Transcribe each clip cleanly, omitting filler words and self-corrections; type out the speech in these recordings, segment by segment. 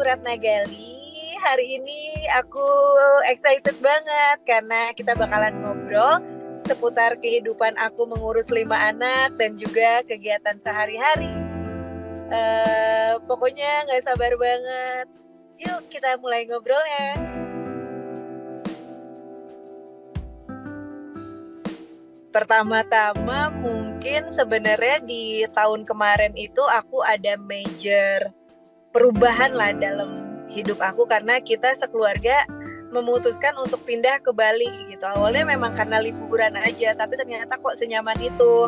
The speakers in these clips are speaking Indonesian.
aku Ratna Gali. Hari ini aku excited banget karena kita bakalan ngobrol seputar kehidupan aku mengurus 5 anak dan juga kegiatan sehari-hari. Pokoknya gak sabar banget. Yuk kita mulai ngobrolnya. Pertama-tama mungkin sebenarnya di tahun kemarin itu aku ada major perubahan lah dalam hidup aku karena kita sekeluarga memutuskan untuk pindah ke Bali gitu. Awalnya memang karena liburan aja, tapi ternyata kok senyaman itu.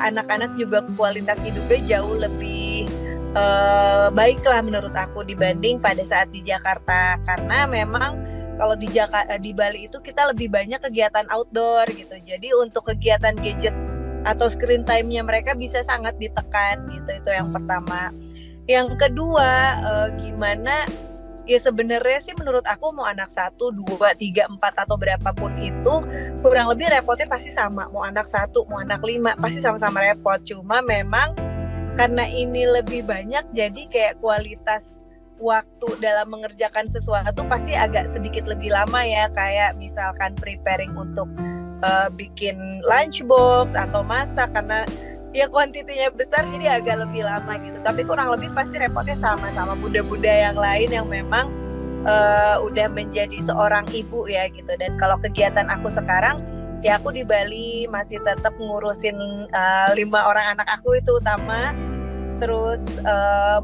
Anak-anak juga kualitas hidupnya jauh lebih baik lah menurut aku dibanding pada saat di Jakarta, karena memang kalau di Bali itu kita lebih banyak kegiatan outdoor gitu. Jadi untuk kegiatan gadget atau screen time-nya mereka bisa sangat ditekan gitu. Itu yang pertama. Yang kedua, gimana ya sebenarnya sih menurut aku mau anak 1, 2, 3, 4 atau berapapun itu kurang lebih repotnya pasti sama. Mau anak 1, mau anak 5 pasti sama-sama repot. Cuma memang karena ini lebih banyak jadi kayak kualitas waktu dalam mengerjakan sesuatu pasti agak sedikit lebih lama ya, kayak misalkan preparing untuk bikin lunchbox atau masak karena ya kuantitinya besar jadi agak lebih lama gitu. Tapi kurang lebih pasti repotnya sama bunda-bunda yang lain yang memang udah menjadi seorang ibu ya gitu. Dan kalau kegiatan aku sekarang ya aku di Bali masih tetap ngurusin 5 orang anak aku itu utama. Terus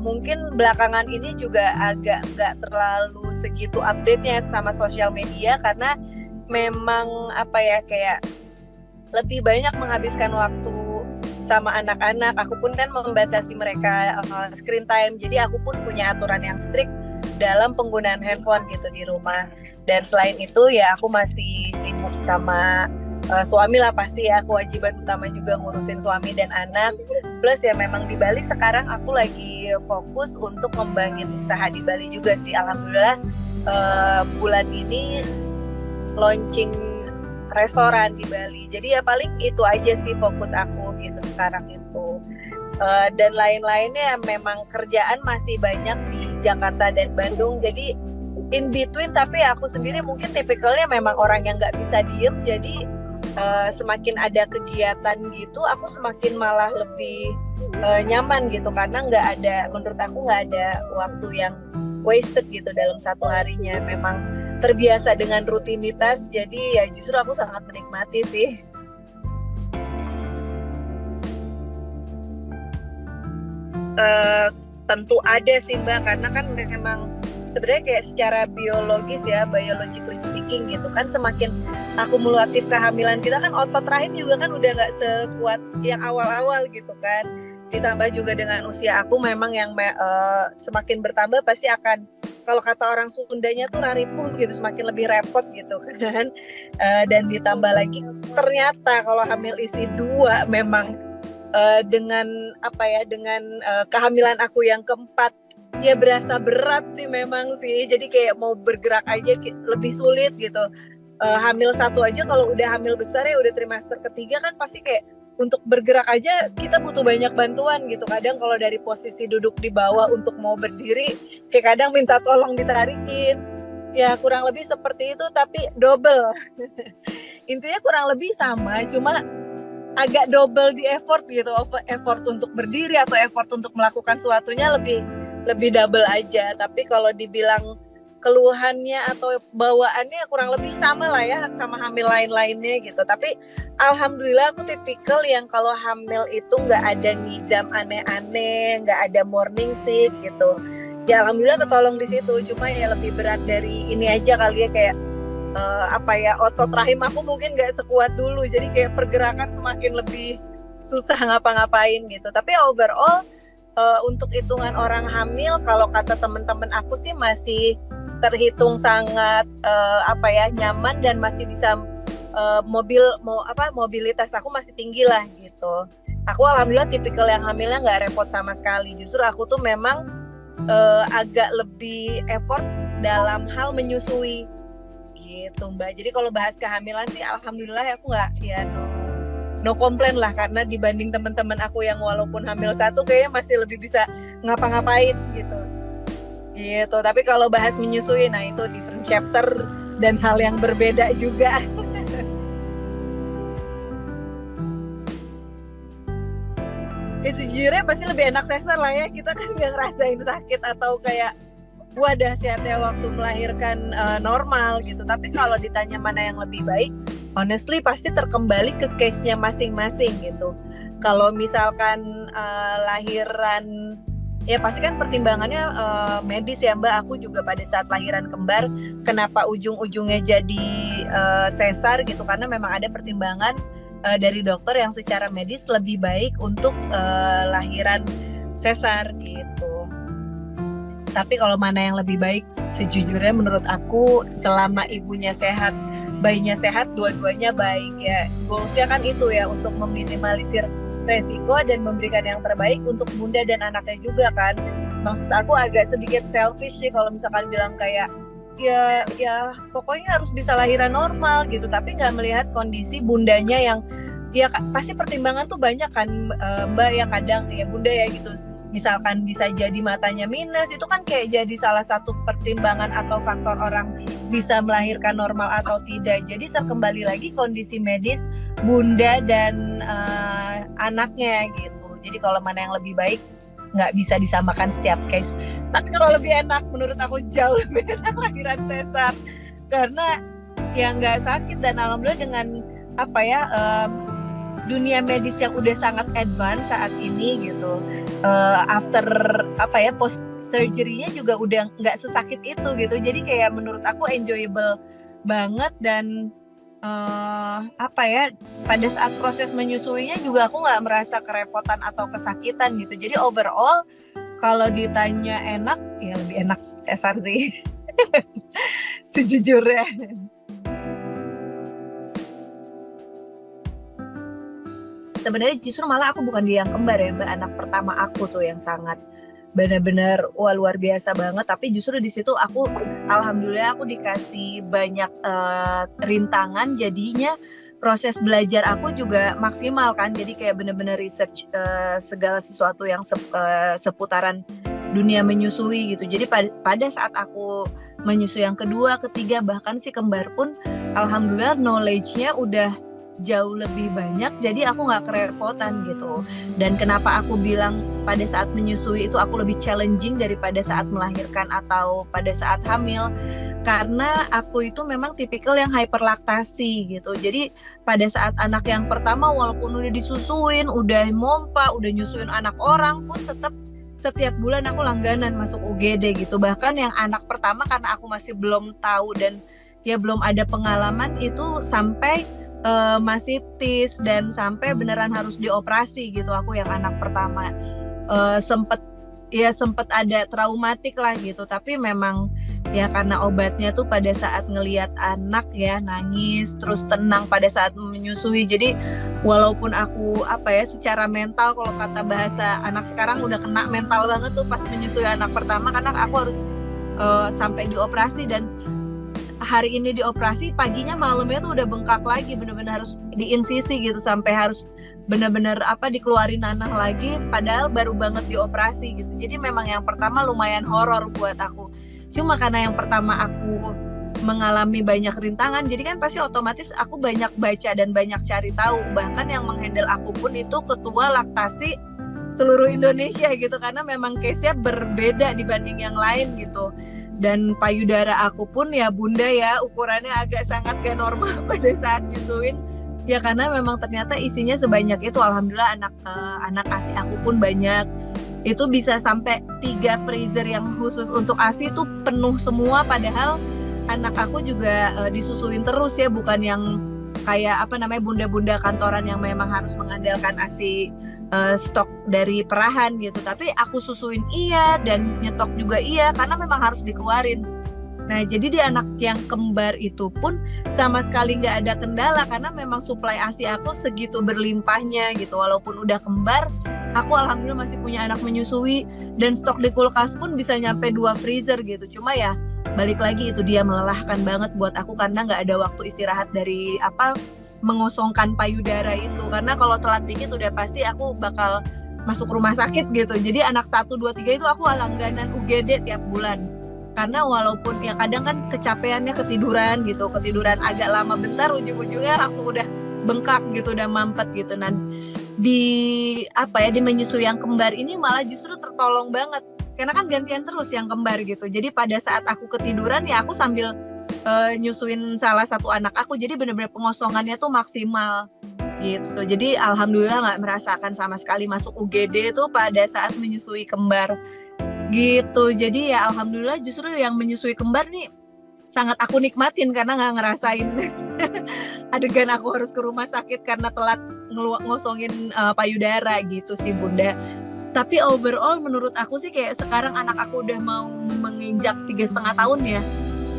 mungkin belakangan ini juga agak nggak terlalu segitu update-nya sama sosial media karena memang apa ya kayak lebih banyak menghabiskan waktu sama anak-anak. Aku pun kan membatasi mereka screen time, jadi aku pun punya aturan yang strict dalam penggunaan handphone gitu di rumah. Dan selain itu ya aku masih sibuk sama suami lah, pasti ya kewajiban utama juga ngurusin suami dan anak. Plus ya memang di Bali sekarang aku lagi fokus untuk membangun usaha di Bali juga sih. Alhamdulillah bulan ini launching restoran di Bali. Jadi ya paling itu aja sih fokus aku gitu sekarang itu. Dan lain-lainnya memang kerjaan masih banyak di Jakarta dan Bandung. Jadi in between, tapi aku sendiri mungkin tipikalnya memang orang yang nggak bisa diem. Jadi semakin ada kegiatan gitu aku semakin malah lebih nyaman gitu, karena menurut aku nggak ada waktu yang wasted gitu dalam satu harinya. Memang terbiasa dengan rutinitas, jadi ya justru aku sangat menikmati sih. Tentu ada sih Mbak, karena kan memang sebenarnya kayak secara biologis ya, biologically speaking gitu kan, semakin akumulatif kehamilan kita kan otot rahim juga kan udah nggak sekuat yang awal-awal gitu kan. Ditambah juga dengan usia aku memang yang semakin bertambah pasti akan, kalau kata orang Sundanya tuh raripuh gitu, semakin lebih repot gitu kan. Dan ditambah lagi ternyata kalau hamil isi 2 memang dengan kehamilan aku yang keempat ya berasa berat sih memang sih. Jadi kayak mau bergerak aja lebih sulit gitu. Hamil 1 aja kalau udah hamil besar ya udah trimester ketiga kan pasti kayak untuk bergerak aja kita butuh banyak bantuan gitu. Kadang kalau dari posisi duduk di bawah untuk mau berdiri kayak kadang minta tolong ditarikin. Ya kurang lebih seperti itu tapi double. Intinya kurang lebih sama, cuma agak double di effort gitu. Effort untuk berdiri atau effort untuk melakukan sesuatunya lebih double aja. Tapi kalau dibilang keluhannya atau bawaannya kurang lebih sama lah ya sama hamil lain-lainnya gitu. Tapi alhamdulillah aku tipikal yang kalau hamil itu nggak ada ngidam aneh-aneh, nggak ada morning sick gitu. Ya alhamdulillah ketolong di situ. Cuma ya lebih berat dari ini aja kali ya, kayak otot rahim aku mungkin nggak sekuat dulu. Jadi kayak pergerakan semakin lebih susah ngapa-ngapain gitu. Tapi overall untuk hitungan orang hamil, kalau kata teman-teman aku sih masih terhitung sangat nyaman dan masih bisa mobilitas aku masih tinggi lah gitu. Aku alhamdulillah tipikal yang hamilnya nggak repot sama sekali. Justru aku tuh memang agak lebih effort dalam hal menyusui gitu Mbak. Jadi kalau bahas kehamilan sih alhamdulillah aku nggak no komplain lah, karena dibanding teman-teman aku yang walaupun hamil 1 kayaknya masih lebih bisa ngapa-ngapain gitu. gitu. Tapi kalau bahas menyusui, nah itu different chapter dan hal yang berbeda juga. Sejujurnya pasti lebih enak sesar lah ya, kita kan nggak ngerasain sakit atau kayak wah dahsyatnya waktu melahirkan normal gitu. Tapi kalau ditanya mana yang lebih baik, honestly pasti terkembali ke case-nya masing-masing gitu. Kalau misalkan lahiran, ya pasti kan pertimbangannya medis ya Mbak. Aku juga pada saat lahiran kembar, kenapa ujung-ujungnya jadi sesar gitu, karena memang ada pertimbangan dari dokter yang secara medis lebih baik untuk lahiran sesar gitu. Tapi kalau mana yang lebih baik, sejujurnya menurut aku selama ibunya sehat, bayinya sehat, dua-duanya baik ya. Goalsnya kan itu ya, untuk meminimalisir resiko dan memberikan yang terbaik untuk bunda dan anaknya juga kan. Maksud aku agak sedikit selfish sih kalau misalkan bilang kayak ya pokoknya harus bisa lahiran normal gitu, tapi nggak melihat kondisi bundanya yang ya pasti pertimbangan tuh banyak kan Mbak, ya kadang ya bunda ya gitu, misalkan bisa jadi matanya minus, itu kan kayak jadi salah satu pertimbangan atau faktor orang bisa melahirkan normal atau tidak. Jadi terkembali lagi kondisi medis bunda dan anaknya gitu. Jadi kalau mana yang lebih baik nggak bisa disamakan setiap case. Tapi kalau lebih enak, menurut aku jauh lebih enak lahiran sesar, karena ya nggak sakit dan alhamdulillah dengan dunia medis yang udah sangat advance saat ini gitu. After post surgery-nya juga udah nggak sesakit itu gitu. Jadi kayak menurut aku enjoyable banget dan pada saat proses menyusuinya juga aku nggak merasa kerepotan atau kesakitan gitu. Jadi overall kalau ditanya enak, ya lebih enak sesar sih. Sejujurnya. Sebenarnya justru malah aku bukan dia yang kembar ya Mbak, anak pertama aku tuh yang sangat benar-benar luar biasa banget. Tapi justru di situ aku alhamdulillah aku dikasih banyak rintangan, jadinya proses belajar aku juga maksimal kan. Jadi kayak benar-benar research segala sesuatu yang seputaran dunia menyusui gitu. Jadi pada saat aku menyusui yang kedua, ketiga, bahkan si kembar pun alhamdulillah knowledge-nya udah jauh lebih banyak, jadi aku nggak kerepotan gitu. Dan kenapa aku bilang pada saat menyusui itu aku lebih challenging daripada saat melahirkan atau pada saat hamil, karena aku itu memang tipikal yang hyperlaktasi gitu. Jadi pada saat anak yang pertama walaupun udah disusuin, udah mompa, udah nyusuin anak orang pun tetap setiap bulan aku langganan masuk UGD gitu. Bahkan yang anak pertama karena aku masih belum tahu dan ya belum ada pengalaman, itu sampai masitis dan sampai beneran harus dioperasi gitu. Aku yang anak pertama sempet ada traumatik lah gitu. Tapi memang ya karena obatnya tuh pada saat ngelihat anak ya nangis terus tenang pada saat menyusui. Jadi walaupun aku secara mental, kalau kata bahasa anak sekarang udah kena mental banget tuh pas menyusui anak pertama, karena aku harus sampai dioperasi dan hari ini dioperasi, paginya malamnya tuh udah bengkak lagi, bener-bener harus diinsisi gitu, sampai harus bener-bener dikeluarin nanah lagi, padahal baru banget dioperasi gitu. Jadi memang yang pertama lumayan horor buat aku. Cuma karena yang pertama aku mengalami banyak rintangan, jadi kan pasti otomatis aku banyak baca dan banyak cari tahu. Bahkan yang menghandle aku pun itu ketua laktasi seluruh Indonesia gitu, karena memang case-nya berbeda dibanding yang lain gitu. Dan payudara aku pun ya bunda ya ukurannya agak sangat gak normal pada saat nyusuin ya, karena memang ternyata isinya sebanyak itu. Alhamdulillah anak ASI aku pun banyak, itu bisa sampai 3 freezer yang khusus untuk ASI itu penuh semua, padahal anak aku juga disusuin terus ya, bukan yang kayak bunda-bunda kantoran yang memang harus mengandalkan ASI stok dari perahan gitu. Tapi aku susuin iya dan nyetok juga iya, karena memang harus dikeluarin. Nah jadi di anak yang kembar itu pun sama sekali gak ada kendala, karena memang suplai ASI aku segitu berlimpahnya gitu. Walaupun udah kembar, aku alhamdulillah masih punya anak menyusui, dan stok di kulkas pun bisa nyampe 2 freezer gitu. Cuma ya balik lagi, itu dia melelahkan banget buat aku, karena gak ada waktu istirahat dari mengosongkan payudara itu. Karena kalau telat dikit udah pasti aku bakal masuk rumah sakit gitu. Jadi anak 1, 2, 3 itu aku langganan UGD tiap bulan. Karena walaupun ya kadang kan kecapeannya ketiduran gitu, ketiduran agak lama bentar, ujung-ujungnya langsung udah bengkak gitu, udah mampet gitu. Dan di menyusui yang kembar ini malah justru tertolong banget. Karena kan gantian terus yang kembar gitu. Jadi pada saat aku ketiduran ya aku sambil nyusuin salah satu anak aku. Jadi benar-benar pengosongannya tuh maksimal gitu. Jadi alhamdulillah nggak merasakan sama sekali masuk UGD tuh pada saat menyusui kembar gitu. Jadi ya alhamdulillah justru yang menyusui kembar nih sangat aku nikmatin karena nggak ngerasain adegan aku harus ke rumah sakit karena telat ngosongin payudara gitu sih Bunda. Tapi overall menurut aku sih kayak sekarang anak aku udah mau menginjak 3,5 tahun ya,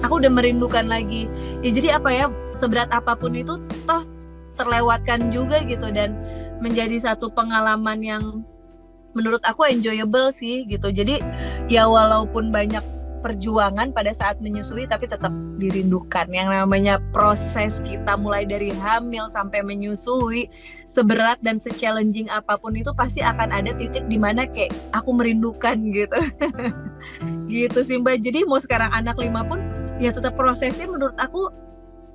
aku udah merindukan lagi ya. Jadi apa ya, seberat apapun itu toh terlewatkan juga gitu, dan menjadi satu pengalaman yang menurut aku enjoyable sih gitu. Jadi ya walaupun banyak perjuangan pada saat menyusui tapi tetap dirindukan. Yang namanya proses kita mulai dari hamil sampai menyusui, seberat dan se-challenging apapun itu pasti akan ada titik dimana kayak aku merindukan gitu. Gitu sih Mbak. Jadi mau sekarang anak 5 pun ya tetap prosesnya menurut aku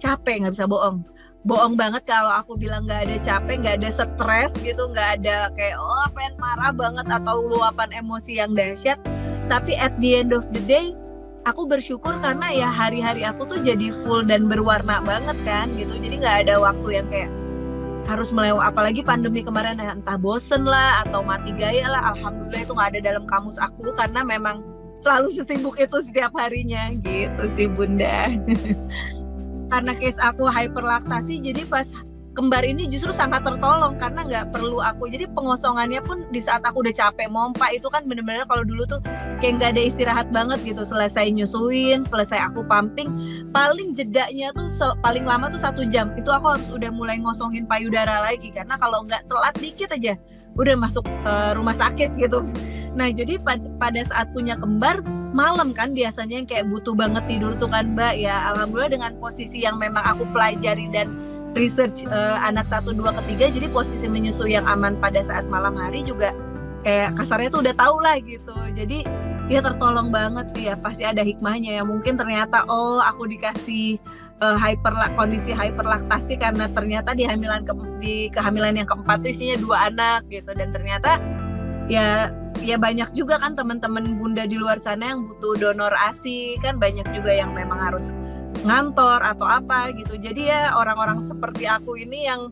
capek, nggak bisa bohong. Bohong banget kalau aku bilang nggak ada capek, nggak ada stres gitu, nggak ada kayak pengen marah banget atau luapan emosi yang dahsyat. Tapi at the end of the day aku bersyukur karena ya hari-hari aku tuh jadi full dan berwarna banget kan gitu. Jadi nggak ada waktu yang kayak harus melewati, apalagi pandemi kemarin ya, entah bosen lah atau mati gaya lah. Alhamdulillah itu nggak ada dalam kamus aku karena memang selalu sesibuk itu setiap harinya gitu sih Bunda. Karena case aku hyperlaktasi, jadi pas kembar ini justru sangat tertolong karena nggak perlu aku. Jadi pengosongannya pun di saat aku udah capek mompa itu kan bener-bener kalau dulu tuh kayak nggak ada istirahat banget gitu. Selesai nyusuin, selesai aku pumping, paling jedanya tuh paling lama tuh 1 jam. Itu aku harus udah mulai ngosongin payudara lagi karena kalau nggak telat dikit aja udah masuk rumah sakit gitu. Nah jadi pada saat punya kembar malam kan biasanya yang kayak butuh banget tidur tuh kan Mbak ya. Alhamdulillah dengan posisi yang memang aku pelajari dan research anak 1, 2, ketiga, jadi posisi menyusui yang aman pada saat malam hari juga kayak kasarnya tuh udah tahu lah gitu. Jadi ya tertolong banget sih ya, pasti ada hikmahnya ya. Mungkin ternyata aku dikasih kondisi hyperlaktasi karena ternyata di kehamilan yang keempat tuh isinya 2 anak gitu, dan ternyata ya banyak juga kan teman-teman Bunda di luar sana yang butuh donor ASI kan, banyak juga yang memang harus ngantor atau apa gitu. Jadi ya orang-orang seperti aku ini yang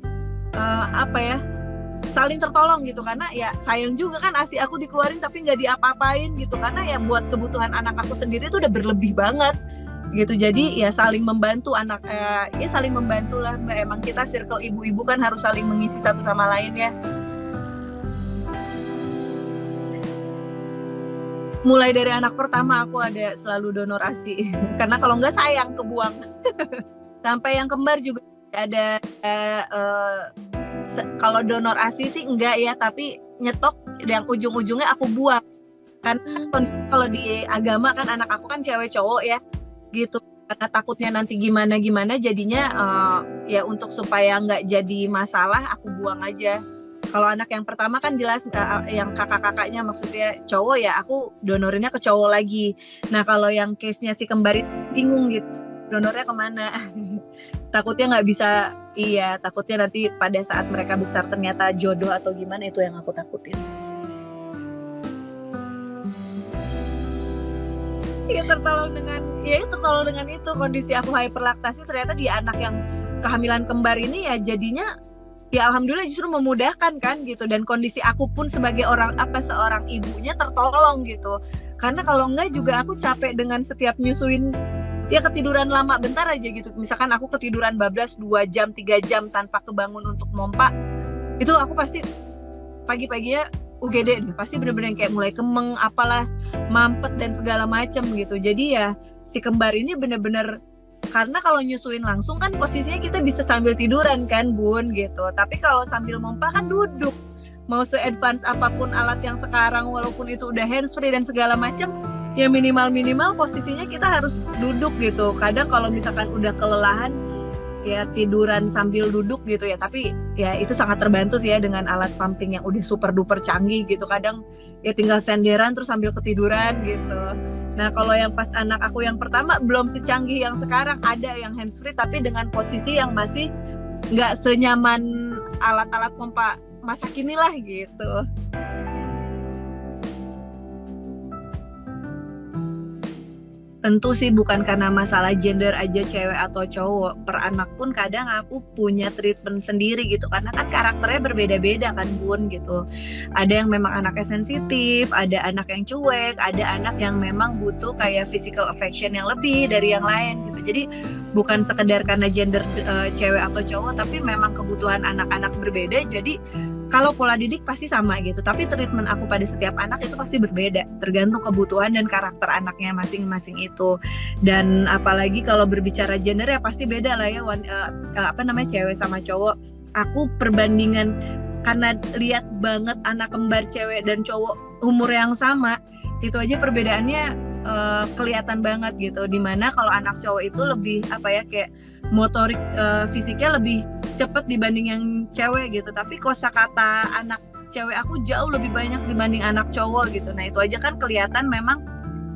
saling tertolong gitu, karena ya sayang juga kan ASI aku dikeluarin tapi nggak diapa-apain gitu, karena ya buat kebutuhan anak aku sendiri tuh udah berlebih banget gitu. Jadi ya saling membantu saling membantu lah Mbak. Emang kita circle ibu-ibu kan harus saling mengisi satu sama lain ya. Mulai dari anak pertama aku ada selalu donor ASI karena kalau nggak sayang kebuang. Sampai yang kembar juga ada kalau donor ASI sih enggak ya, tapi nyetok yang ujung-ujungnya aku buang. Kan kalau di agama kan anak aku kan cewek cowok ya gitu. Karena takutnya nanti gimana jadinya ya untuk supaya nggak jadi masalah aku buang aja. Kalau anak yang pertama kan jelas yang kakak-kakaknya maksudnya cowok ya aku donorinnya ke cowok lagi. Nah kalau yang case-nya si kembar bingung gitu, donornya kemana? Takutnya nggak bisa, takutnya nanti pada saat mereka besar ternyata jodoh atau gimana, itu yang aku takutin. Tertolong dengan itu kondisi aku hyperlaktasi. Ternyata di anak yang kehamilan kembar ini ya jadinya ya alhamdulillah justru memudahkan kan gitu, dan kondisi aku pun sebagai seorang ibunya tertolong gitu. Karena kalau enggak juga aku capek dengan setiap nyusuin ya ketiduran lama bentar aja gitu. Misalkan aku ketiduran bablas 2 jam 3 jam tanpa kebangun untuk mompa, itu aku pasti pagi-paginya UGD deh, pasti bener-bener kayak mulai kemeng apalah, mampet dan segala macem gitu. Jadi ya si kembar ini bener-bener, karena kalau nyusuin langsung kan posisinya kita bisa sambil tiduran kan Bun gitu. Tapi kalau sambil mompa kan duduk. Mau se-advance apapun alat yang sekarang, walaupun itu udah hands-free dan segala macam, ya minimal posisinya kita harus duduk gitu. Kadang kalau misalkan udah kelelahan, ya tiduran sambil duduk gitu ya, tapi ya itu sangat terbantu sih ya dengan alat pumping yang udah super duper canggih gitu. Kadang ya tinggal senderan terus sambil ketiduran gitu. Nah kalau yang pas anak aku yang pertama belum secanggih yang sekarang, ada yang hands free tapi dengan posisi yang masih nggak senyaman alat-alat pompa masa kini lah gitu. Tentu sih bukan karena masalah gender aja, cewek atau cowok, per anak pun kadang aku punya treatment sendiri gitu, karena kan karakternya berbeda-beda kan Bun gitu. Ada yang memang anaknya sensitif, ada anak yang cuek, ada anak yang memang butuh kayak physical affection yang lebih dari yang lain gitu. Jadi bukan sekedar karena gender cewek atau cowok, tapi memang kebutuhan anak-anak berbeda. Jadi kalau pola didik pasti sama gitu, tapi treatment aku pada setiap anak itu pasti berbeda, tergantung kebutuhan dan karakter anaknya masing-masing itu. Dan apalagi kalau berbicara gender ya pasti beda lah ya, cewek sama cowok. Aku perbandingan karena lihat banget anak kembar cewek dan cowok umur yang sama, itu aja perbedaannya kelihatan banget gitu. Dimana kalau anak cowok itu lebih kayak motorik fisiknya lebih cepet dibanding yang cewek gitu, tapi kosakata anak cewek aku jauh lebih banyak dibanding anak cowok gitu. Nah itu aja kan kelihatan memang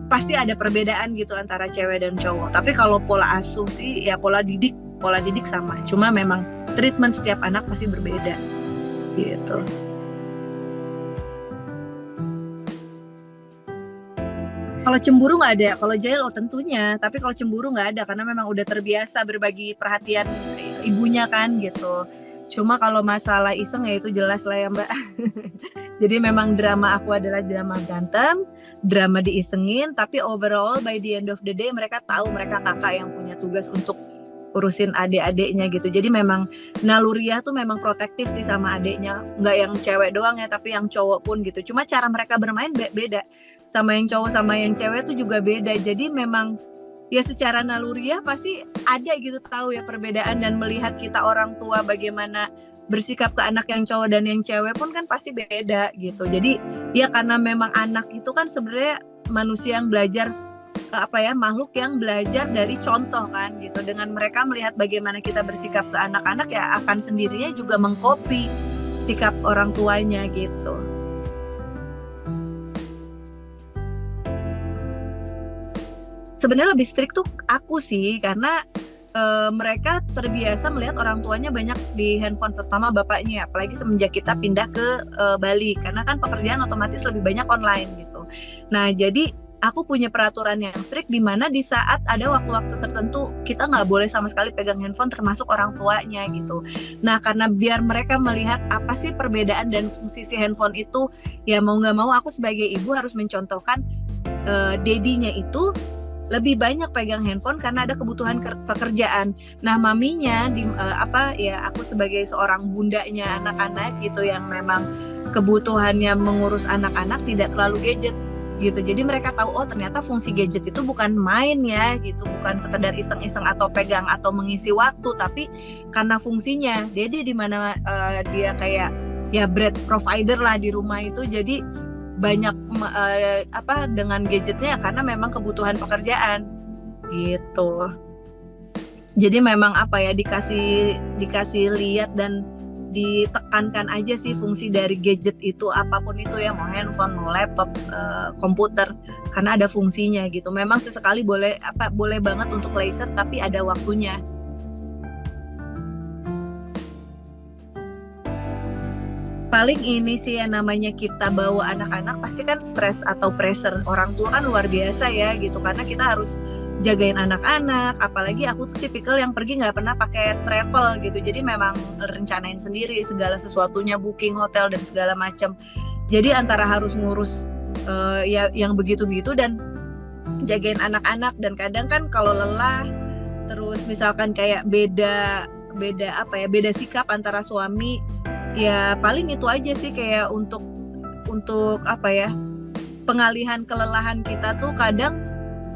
pasti ada perbedaan gitu antara cewek dan cowok. Tapi kalau pola asuh sih ya pola didik sama, cuma memang treatment setiap anak pasti berbeda gitu. Kalau cemburu nggak ada, kalau jahil tentunya, tapi kalau cemburu nggak ada karena memang udah terbiasa berbagi perhatian ibunya kan gitu. Cuma kalau masalah iseng ya itu jelas lah ya Mbak. Jadi memang drama aku adalah drama berantem, drama diisengin, tapi overall by the end of the day mereka tahu mereka kakak yang punya tugas untuk urusin adik-adiknya gitu. Jadi memang naluriah tuh memang protektif sih sama adiknya, nggak yang cewek doang ya, tapi yang cowok pun gitu. Cuma cara mereka bermain beda, sama yang cowok sama yang cewek tuh juga beda. Jadi memang ya secara naluriah pasti ada gitu, tahu ya perbedaan, dan melihat kita orang tua bagaimana bersikap ke anak yang cowok dan yang cewek pun kan pasti beda gitu. Jadi ya karena memang anak itu kan sebenarnya manusia yang belajar makhluk yang belajar dari contoh kan gitu. Dengan mereka melihat bagaimana kita bersikap ke anak-anak ya akan sendirinya juga mengcopy sikap orang tuanya gitu. Sebenarnya lebih strict tuh aku sih, karena mereka terbiasa melihat orang tuanya banyak di handphone, terutama bapaknya, apalagi semenjak kita pindah ke Bali, karena kan pekerjaan otomatis lebih banyak online gitu. Nah jadi aku punya peraturan yang strict di mana di saat ada waktu-waktu tertentu kita nggak boleh sama sekali pegang handphone, termasuk orang tuanya gitu. Nah karena biar mereka melihat apa sih perbedaan dan fungsi si handphone itu, ya mau nggak mau aku sebagai ibu harus mencontohkan dedinya itu lebih banyak pegang handphone karena ada kebutuhan pekerjaan. Nah maminya aku sebagai seorang bundanya anak-anak gitu yang memang kebutuhannya mengurus anak-anak tidak terlalu gadget gitu. Jadi mereka tahu oh ternyata fungsi gadget itu bukan main ya gitu, bukan sekedar iseng-iseng atau pegang atau mengisi waktu, tapi karena fungsinya. Jadi di mana dia kayak ya bread provider lah di rumah itu, jadi banyak dengan gadgetnya karena memang kebutuhan pekerjaan gitu. Jadi memang dikasih lihat dan ditekankan aja sih fungsi dari gadget itu, apapun itu ya, mau handphone, mau laptop, komputer, karena ada fungsinya gitu. Memang sesekali boleh banget untuk leisure, tapi ada waktunya. Paling ini sih yang namanya kita bawa anak-anak pasti kan stres atau pressure orang tua kan luar biasa ya gitu, karena kita harus jagain anak-anak. Apalagi aku tuh tipikal yang pergi nggak pernah pakai travel gitu, jadi memang rencanain sendiri segala sesuatunya, booking hotel dan segala macam. Jadi antara harus ngurus yang begitu-begitu dan jagain anak-anak, dan kadang kan kalau lelah terus misalkan kayak beda sikap antara suami, ya paling itu aja sih kayak untuk pengalihan kelelahan kita tuh kadang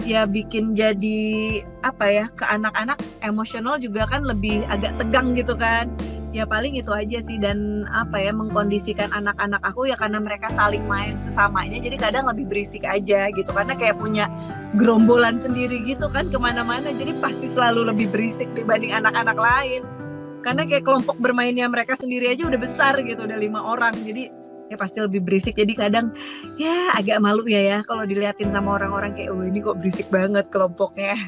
ya bikin jadi ke anak-anak emosional juga kan lebih agak tegang gitu kan. ya paling itu aja sih. Dan apa ya, mengkondisikan anak-anak aku ya karena mereka saling main sesamanya, jadi kadang lebih berisik aja gitu karena kayak punya gerombolan sendiri gitu kan kemana-mana, jadi pasti selalu lebih berisik dibanding anak-anak lain karena kayak kelompok bermainnya mereka sendiri aja udah besar gitu, udah 5 orang, jadi ya pasti lebih berisik. Jadi kadang ya agak malu ya kalau diliatin sama orang-orang kayak oh ini kok berisik banget kelompoknya.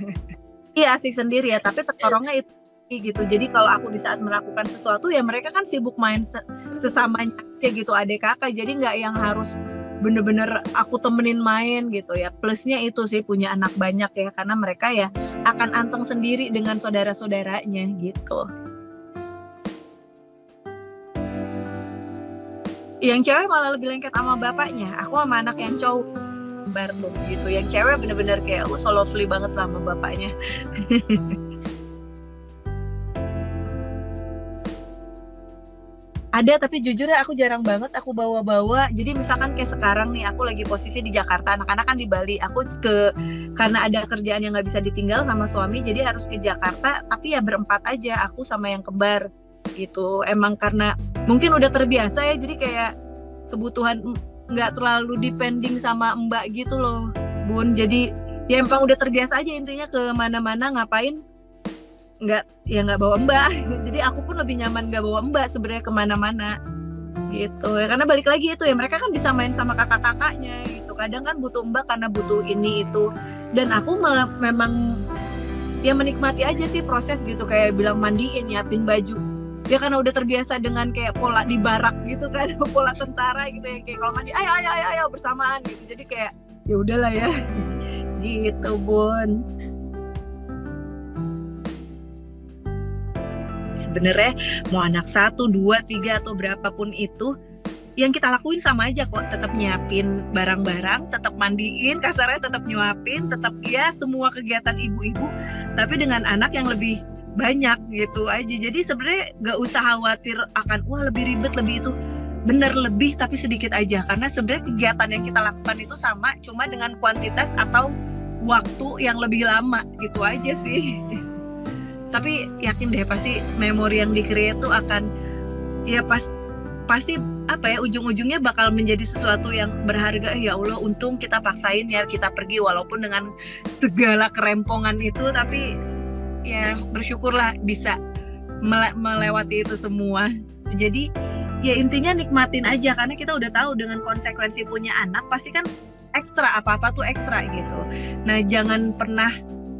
Iya asik sendiri ya, tapi terorongnya itu gitu. Jadi kalau aku di saat melakukan sesuatu ya mereka kan sibuk main sesamanya aja gitu, adik kakak, jadi nggak yang harus bener-bener aku temenin main gitu ya. Plusnya itu sih punya anak banyak ya, karena mereka ya akan anteng sendiri dengan saudara-saudaranya gitu. Yang cewek malah lebih lengket sama bapaknya, aku sama anak yang cowok kembar tuh gitu. Yang cewek bener-bener kayak so lovely banget lah sama bapaknya. Ada, tapi jujur ya aku jarang banget aku bawa-bawa. Jadi misalkan kayak sekarang nih aku lagi posisi di Jakarta, anak-anak kan di Bali. Aku karena ada kerjaan yang nggak bisa ditinggal sama suami, jadi harus ke Jakarta. Tapi ya berempat aja, aku sama yang kembar gitu. Emang karena mungkin udah terbiasa ya, jadi kayak kebutuhan nggak terlalu depending sama mbak gitu loh, Bun. Jadi ya emang udah terbiasa aja intinya ke mana-mana ngapain nggak bawa mbak. Jadi aku pun lebih nyaman nggak bawa mbak sebenarnya kemana-mana gitu ya, karena balik lagi itu ya mereka kan bisa main sama kakak-kakaknya gitu. Kadang kan butuh mbak karena butuh ini itu, dan aku memang ya menikmati aja sih proses gitu, kayak bilang mandiin, nyiapin baju ya karena udah terbiasa dengan kayak pola di barak gitu kan, pola tentara gitu ya, kayak kalau mandi ayo bersamaan gitu. Jadi kayak ya udahlah ya gitu, Bun. Sebenarnya mau anak 1, 2, 3 atau berapapun itu, yang kita lakuin sama aja kok. Tetap nyiapin barang-barang, tetap mandiin, kasarnya tetap nyuapin, tetap ya semua kegiatan ibu-ibu, tapi dengan anak yang lebih banyak gitu aja. Jadi sebenarnya gak usah khawatir akan wah lebih ribet, lebih itu. Bener lebih tapi sedikit aja, karena sebenarnya kegiatan yang kita lakukan itu sama, cuma dengan kuantitas atau waktu yang lebih lama gitu aja sih. Tapi yakin deh pasti memori yang di-create tuh akan ya pasti apa ya, ujung-ujungnya bakal menjadi sesuatu yang berharga. Ya Allah, untung kita paksain ya kita pergi walaupun dengan segala kerempongan itu, tapi ya bersyukurlah bisa melewati itu semua. Jadi ya intinya nikmatin aja, karena kita udah tahu dengan konsekuensi punya anak pasti kan ekstra, apa-apa tuh ekstra gitu. Nah jangan pernah,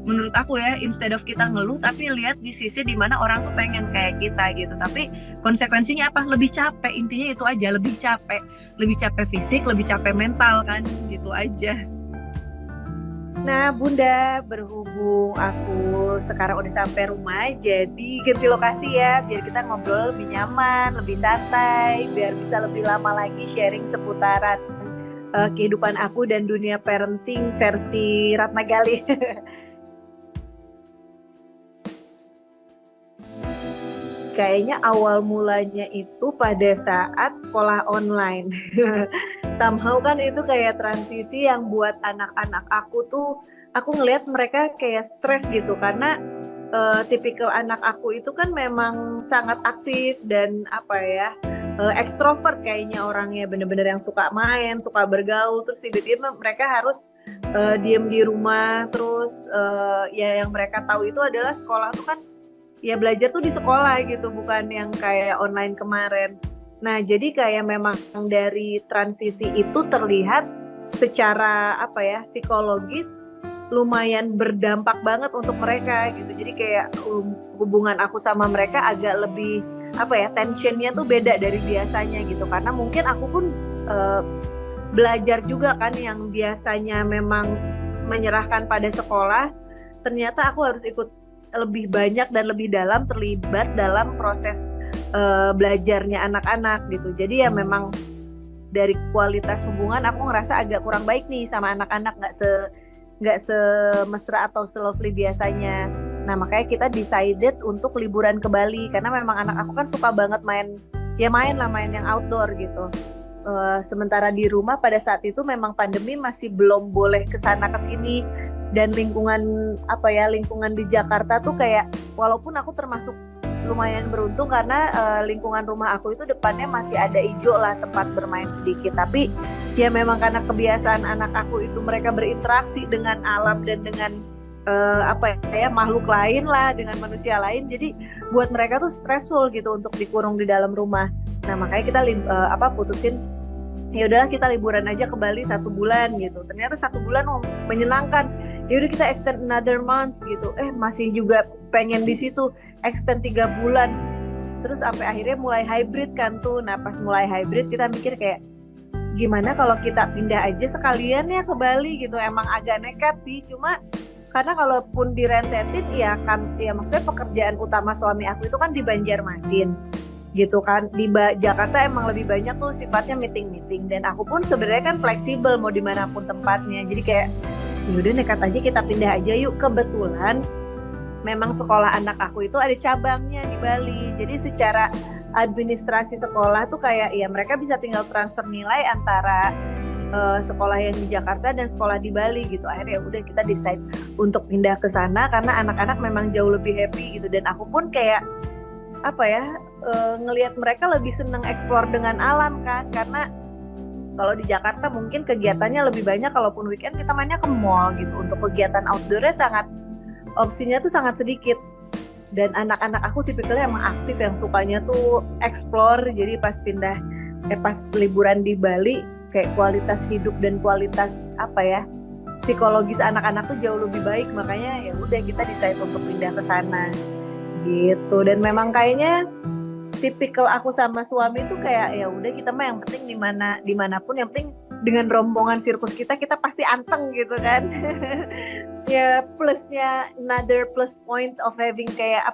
menurut aku ya, instead of kita ngeluh, tapi lihat di sisi dimana orang tuh pengen kayak kita gitu, tapi konsekuensinya apa? Lebih capek, intinya itu aja, lebih capek fisik, lebih capek mental kan, gitu aja. Nah Bunda, berhubung aku sekarang udah sampai rumah, jadi ganti lokasi ya, biar kita ngobrol lebih nyaman, lebih santai, biar bisa lebih lama lagi sharing seputaran kehidupan aku dan dunia parenting versi Ratna Gali. Kayaknya awal mulanya itu pada saat sekolah online. Somehow kan itu kayak transisi yang buat anak-anak aku tuh, aku ngelihat mereka kayak stres gitu, karena tipikal anak aku itu kan memang sangat aktif dan apa ya, ekstrovert kayaknya orangnya, bener-bener yang suka main, suka bergaul. Terus tiba-tiba mereka harus diem di rumah, terus ya yang mereka tahu itu adalah sekolah tuh kan ya belajar tuh di sekolah gitu, bukan yang kayak online kemarin. Nah jadi kayak memang dari transisi itu terlihat secara apa ya, psikologis lumayan berdampak banget untuk mereka gitu. Jadi kayak hubungan aku sama mereka agak lebih apa ya, tensionnya tuh beda dari biasanya gitu, karena mungkin aku pun belajar juga kan, yang biasanya memang menyerahkan pada sekolah, ternyata aku harus ikut lebih banyak dan lebih dalam terlibat dalam proses belajarnya anak-anak gitu. Jadi ya memang dari kualitas hubungan aku ngerasa agak kurang baik nih sama anak-anak, nggak semesra atau se-lovely biasanya. Nah makanya kita decided untuk liburan ke Bali, karena memang anak aku kan suka banget main yang outdoor gitu. Sementara di rumah pada saat itu memang pandemi masih belum boleh kesana kesini, dan lingkungan di Jakarta tuh kayak walaupun aku termasuk lumayan beruntung karena lingkungan rumah aku itu depannya masih ada ijo lah, tempat bermain sedikit. Tapi ya memang karena kebiasaan anak aku itu mereka berinteraksi dengan alam dan dengan makhluk lain lah, dengan manusia lain. Jadi buat mereka tuh stressful gitu untuk dikurung di dalam rumah. Nah makanya kita putusin ya udahlah kita liburan aja ke Bali 1 bulan gitu. Ternyata 1 bulan menyenangkan. Ya udah kita extend another month gitu. Masih juga pengen di situ, extend 3 bulan. Terus sampai akhirnya mulai hybrid kan tuh. Nah pas mulai hybrid kita mikir kayak gimana kalau kita pindah aja sekalian ya ke Bali gitu. Emang agak nekat sih, cuma karena kalaupun direntetin ya kan, ya maksudnya pekerjaan utama suami aku itu kan di Banjarmasin gitu kan. Di Jakarta emang lebih banyak tuh sifatnya meeting-meeting, dan aku pun sebenarnya kan fleksibel mau dimanapun tempatnya. Jadi kayak yaudah nekat aja kita pindah aja yuk. Kebetulan memang sekolah anak aku itu ada cabangnya di Bali, jadi secara administrasi sekolah tuh kayak ya mereka bisa tinggal transfer nilai antara sekolah yang di Jakarta dan sekolah di Bali gitu. Akhirnya udah kita decide untuk pindah ke sana karena anak-anak memang jauh lebih happy gitu, dan aku pun kayak ngelihat mereka lebih seneng explore dengan alam kan. Karena kalau di Jakarta mungkin kegiatannya lebih banyak, kalaupun weekend kita mainnya ke mall gitu. Untuk kegiatan outdoornya opsinya tuh sangat sedikit. Dan anak-anak aku tipikalnya emang aktif, yang sukanya tuh explore. Jadi pas liburan di Bali kayak kualitas hidup dan kualitas psikologis anak-anak tuh jauh lebih baik. Makanya ya udah kita decide untuk pindah ke sana gitu. Dan memang kayaknya tipikal aku sama suami tuh kayak ya udah kita mah yang penting dimanapun, yang penting dengan rombongan sirkus kita pasti anteng gitu kan. Ya plusnya, another plus point of having kayak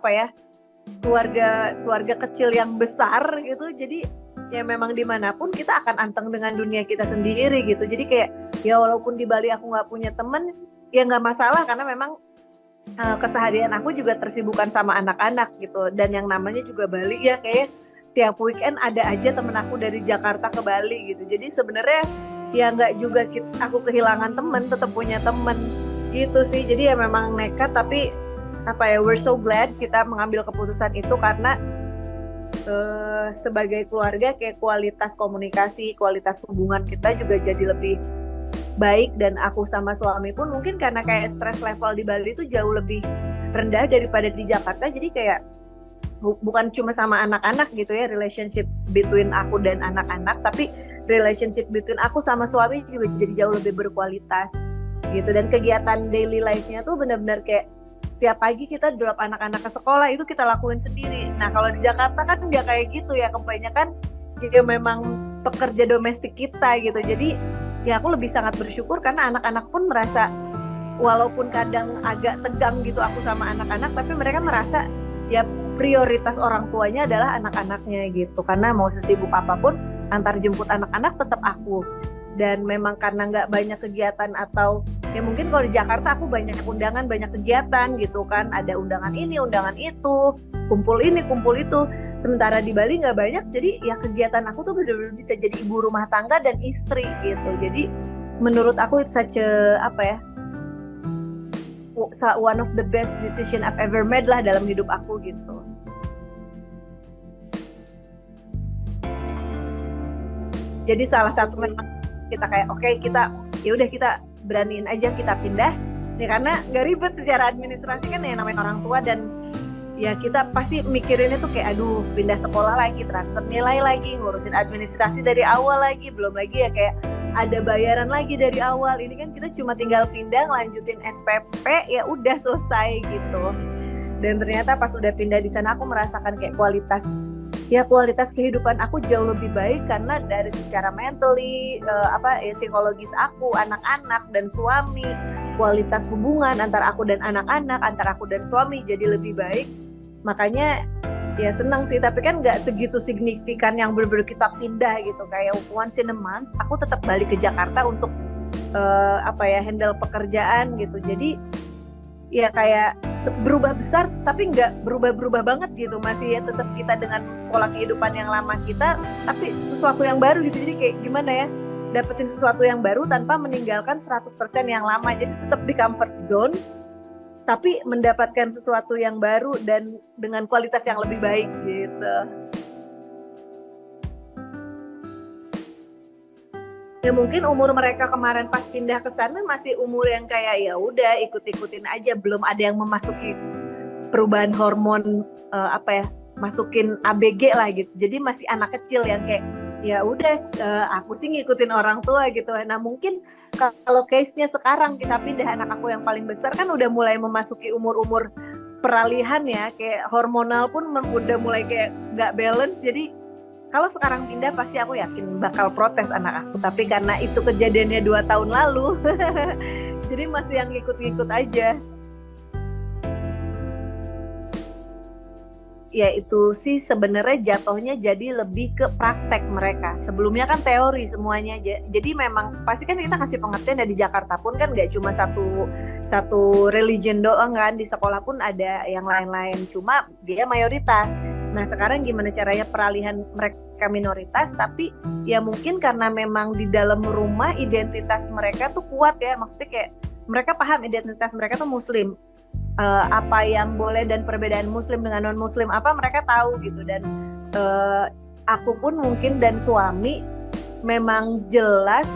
keluarga kecil yang besar gitu. Jadi ya memang dimanapun kita akan anteng dengan dunia kita sendiri gitu. Jadi kayak ya walaupun di Bali aku nggak punya temen ya nggak masalah, karena memang keseharian aku juga tersibukan sama anak-anak gitu. Dan yang namanya juga Bali ya, kayak tiap weekend ada aja temen aku dari Jakarta ke Bali gitu. Jadi sebenarnya ya nggak juga aku kehilangan temen, tetap punya temen gitu sih. Jadi ya memang nekat, tapi we're so glad kita mengambil keputusan itu karena sebagai keluarga kayak kualitas komunikasi, kualitas hubungan kita juga jadi lebih baik. Dan aku sama suami pun mungkin karena kayak stress level di Bali itu jauh lebih rendah daripada di Jakarta. Jadi kayak bukan cuma sama anak-anak gitu ya, relationship between aku dan anak-anak, tapi relationship between aku sama suami juga jadi jauh lebih berkualitas gitu. Dan kegiatan daily life-nya tuh benar-benar kayak setiap pagi kita drop anak-anak ke sekolah itu kita lakuin sendiri. Nah kalau di Jakarta kan nggak kayak gitu ya, kebanyakan ya memang pekerja domestik kita gitu. Jadi ya aku lebih sangat bersyukur karena anak-anak pun merasa, walaupun kadang agak tegang gitu aku sama anak-anak, tapi mereka merasa ya prioritas orang tuanya adalah anak-anaknya gitu. Karena mau sesibuk apapun antar jemput anak-anak tetap aku. Dan memang karena nggak banyak kegiatan, atau ya mungkin kalau di Jakarta aku banyak undangan, banyak kegiatan gitu kan, ada undangan ini, undangan itu, kumpul ini, kumpul itu. Sementara di Bali nggak banyak, jadi ya kegiatan aku tuh benar-benar bisa jadi ibu rumah tangga dan istri gitu. Jadi menurut aku itu one of the best decision I've ever made lah dalam hidup aku gitu. Jadi salah satu memang kita kayak kita beraniin aja kita pindah ya, karena nggak ribet secara administrasi kan ya, namanya orang tua. Dan ya kita pasti mikirinnya tuh kayak aduh pindah sekolah lagi, transfer nilai lagi, ngurusin administrasi dari awal lagi, belum lagi ya kayak ada bayaran lagi dari awal. Ini kan kita cuma tinggal pindah, lanjutin SPP, ya udah selesai gitu. Dan ternyata pas udah pindah di sana aku merasakan kayak kualitas kehidupan aku jauh lebih baik, karena dari secara mentally psikologis aku, anak-anak dan suami, kualitas hubungan antara aku dan anak-anak, antara aku dan suami jadi lebih baik. Makanya ya senang sih, tapi kan nggak segitu signifikan yang bener-bener kita pindah gitu. Kayak once in a month aku tetap balik ke Jakarta untuk handle pekerjaan gitu. Jadi ya kayak berubah besar tapi nggak berubah banget gitu, masih ya tetap kita dengan pola kehidupan yang lama kita, tapi sesuatu yang baru gitu. Jadi kayak gimana ya, dapetin sesuatu yang baru tanpa meninggalkan 100% yang lama. Jadi tetap di comfort zone tapi mendapatkan sesuatu yang baru dan dengan kualitas yang lebih baik gitu. Ya mungkin umur mereka kemarin pas pindah ke sana masih umur yang kayak ya udah ikut-ikutin aja, belum ada yang memasuki perubahan hormon masukin ABG lah gitu. Jadi masih anak kecil yang kayak ya udah aku sih ngikutin orang tua gitu. Nah mungkin kalau case-nya sekarang kita pindah, anak aku yang paling besar kan udah mulai memasuki umur-umur peralihan ya, kayak hormonal pun udah mulai kayak nggak balance. Jadi kalau sekarang pindah pasti aku yakin bakal protes anak aku, tapi karena itu kejadiannya 2 tahun lalu jadi masih yang ngikut-ngikut aja. Ya itu sih sebenarnya jatuhnya jadi lebih ke praktek mereka. Sebelumnya kan teori semuanya. Jadi memang pasti kan kita kasih pengertian. Di Jakarta pun kan nggak cuma satu religion doang kan, di sekolah pun ada yang lain-lain. Cuma dia mayoritas. Nah sekarang gimana caranya peralihan mereka minoritas, tapi ya mungkin karena memang di dalam rumah identitas mereka tuh kuat ya. Maksudnya kayak mereka paham identitas mereka tuh muslim. Apa yang boleh dan perbedaan muslim dengan non muslim apa mereka tahu gitu. Dan aku pun mungkin dan suami memang jelas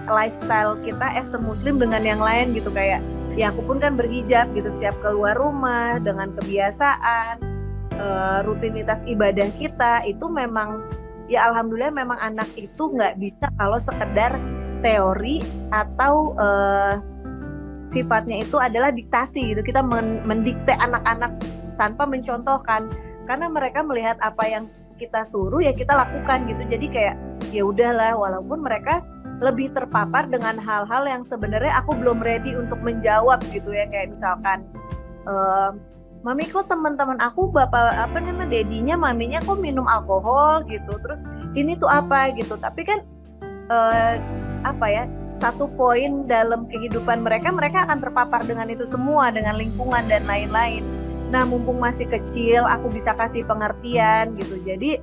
lifestyle kita as a muslim dengan yang lain gitu. Kayak ya aku pun kan berhijab gitu setiap keluar rumah, dengan kebiasaan rutinitas ibadah kita itu memang ya alhamdulillah memang anak itu nggak bisa kalau sekedar teori atau sifatnya itu adalah diktasi gitu. Kita mendikte anak-anak tanpa mencontohkan, karena mereka melihat apa yang kita suruh ya kita lakukan gitu. Jadi kayak ya udahlah, walaupun mereka lebih terpapar dengan hal-hal yang sebenarnya aku belum ready untuk menjawab gitu ya. Kayak misalkan mami kok teman-teman aku dedinya maminya kok minum alkohol gitu, terus ini tuh apa gitu. Tapi kan satu poin dalam kehidupan mereka akan terpapar dengan itu semua, dengan lingkungan dan lain-lain. Nah mumpung masih kecil aku bisa kasih pengertian gitu. Jadi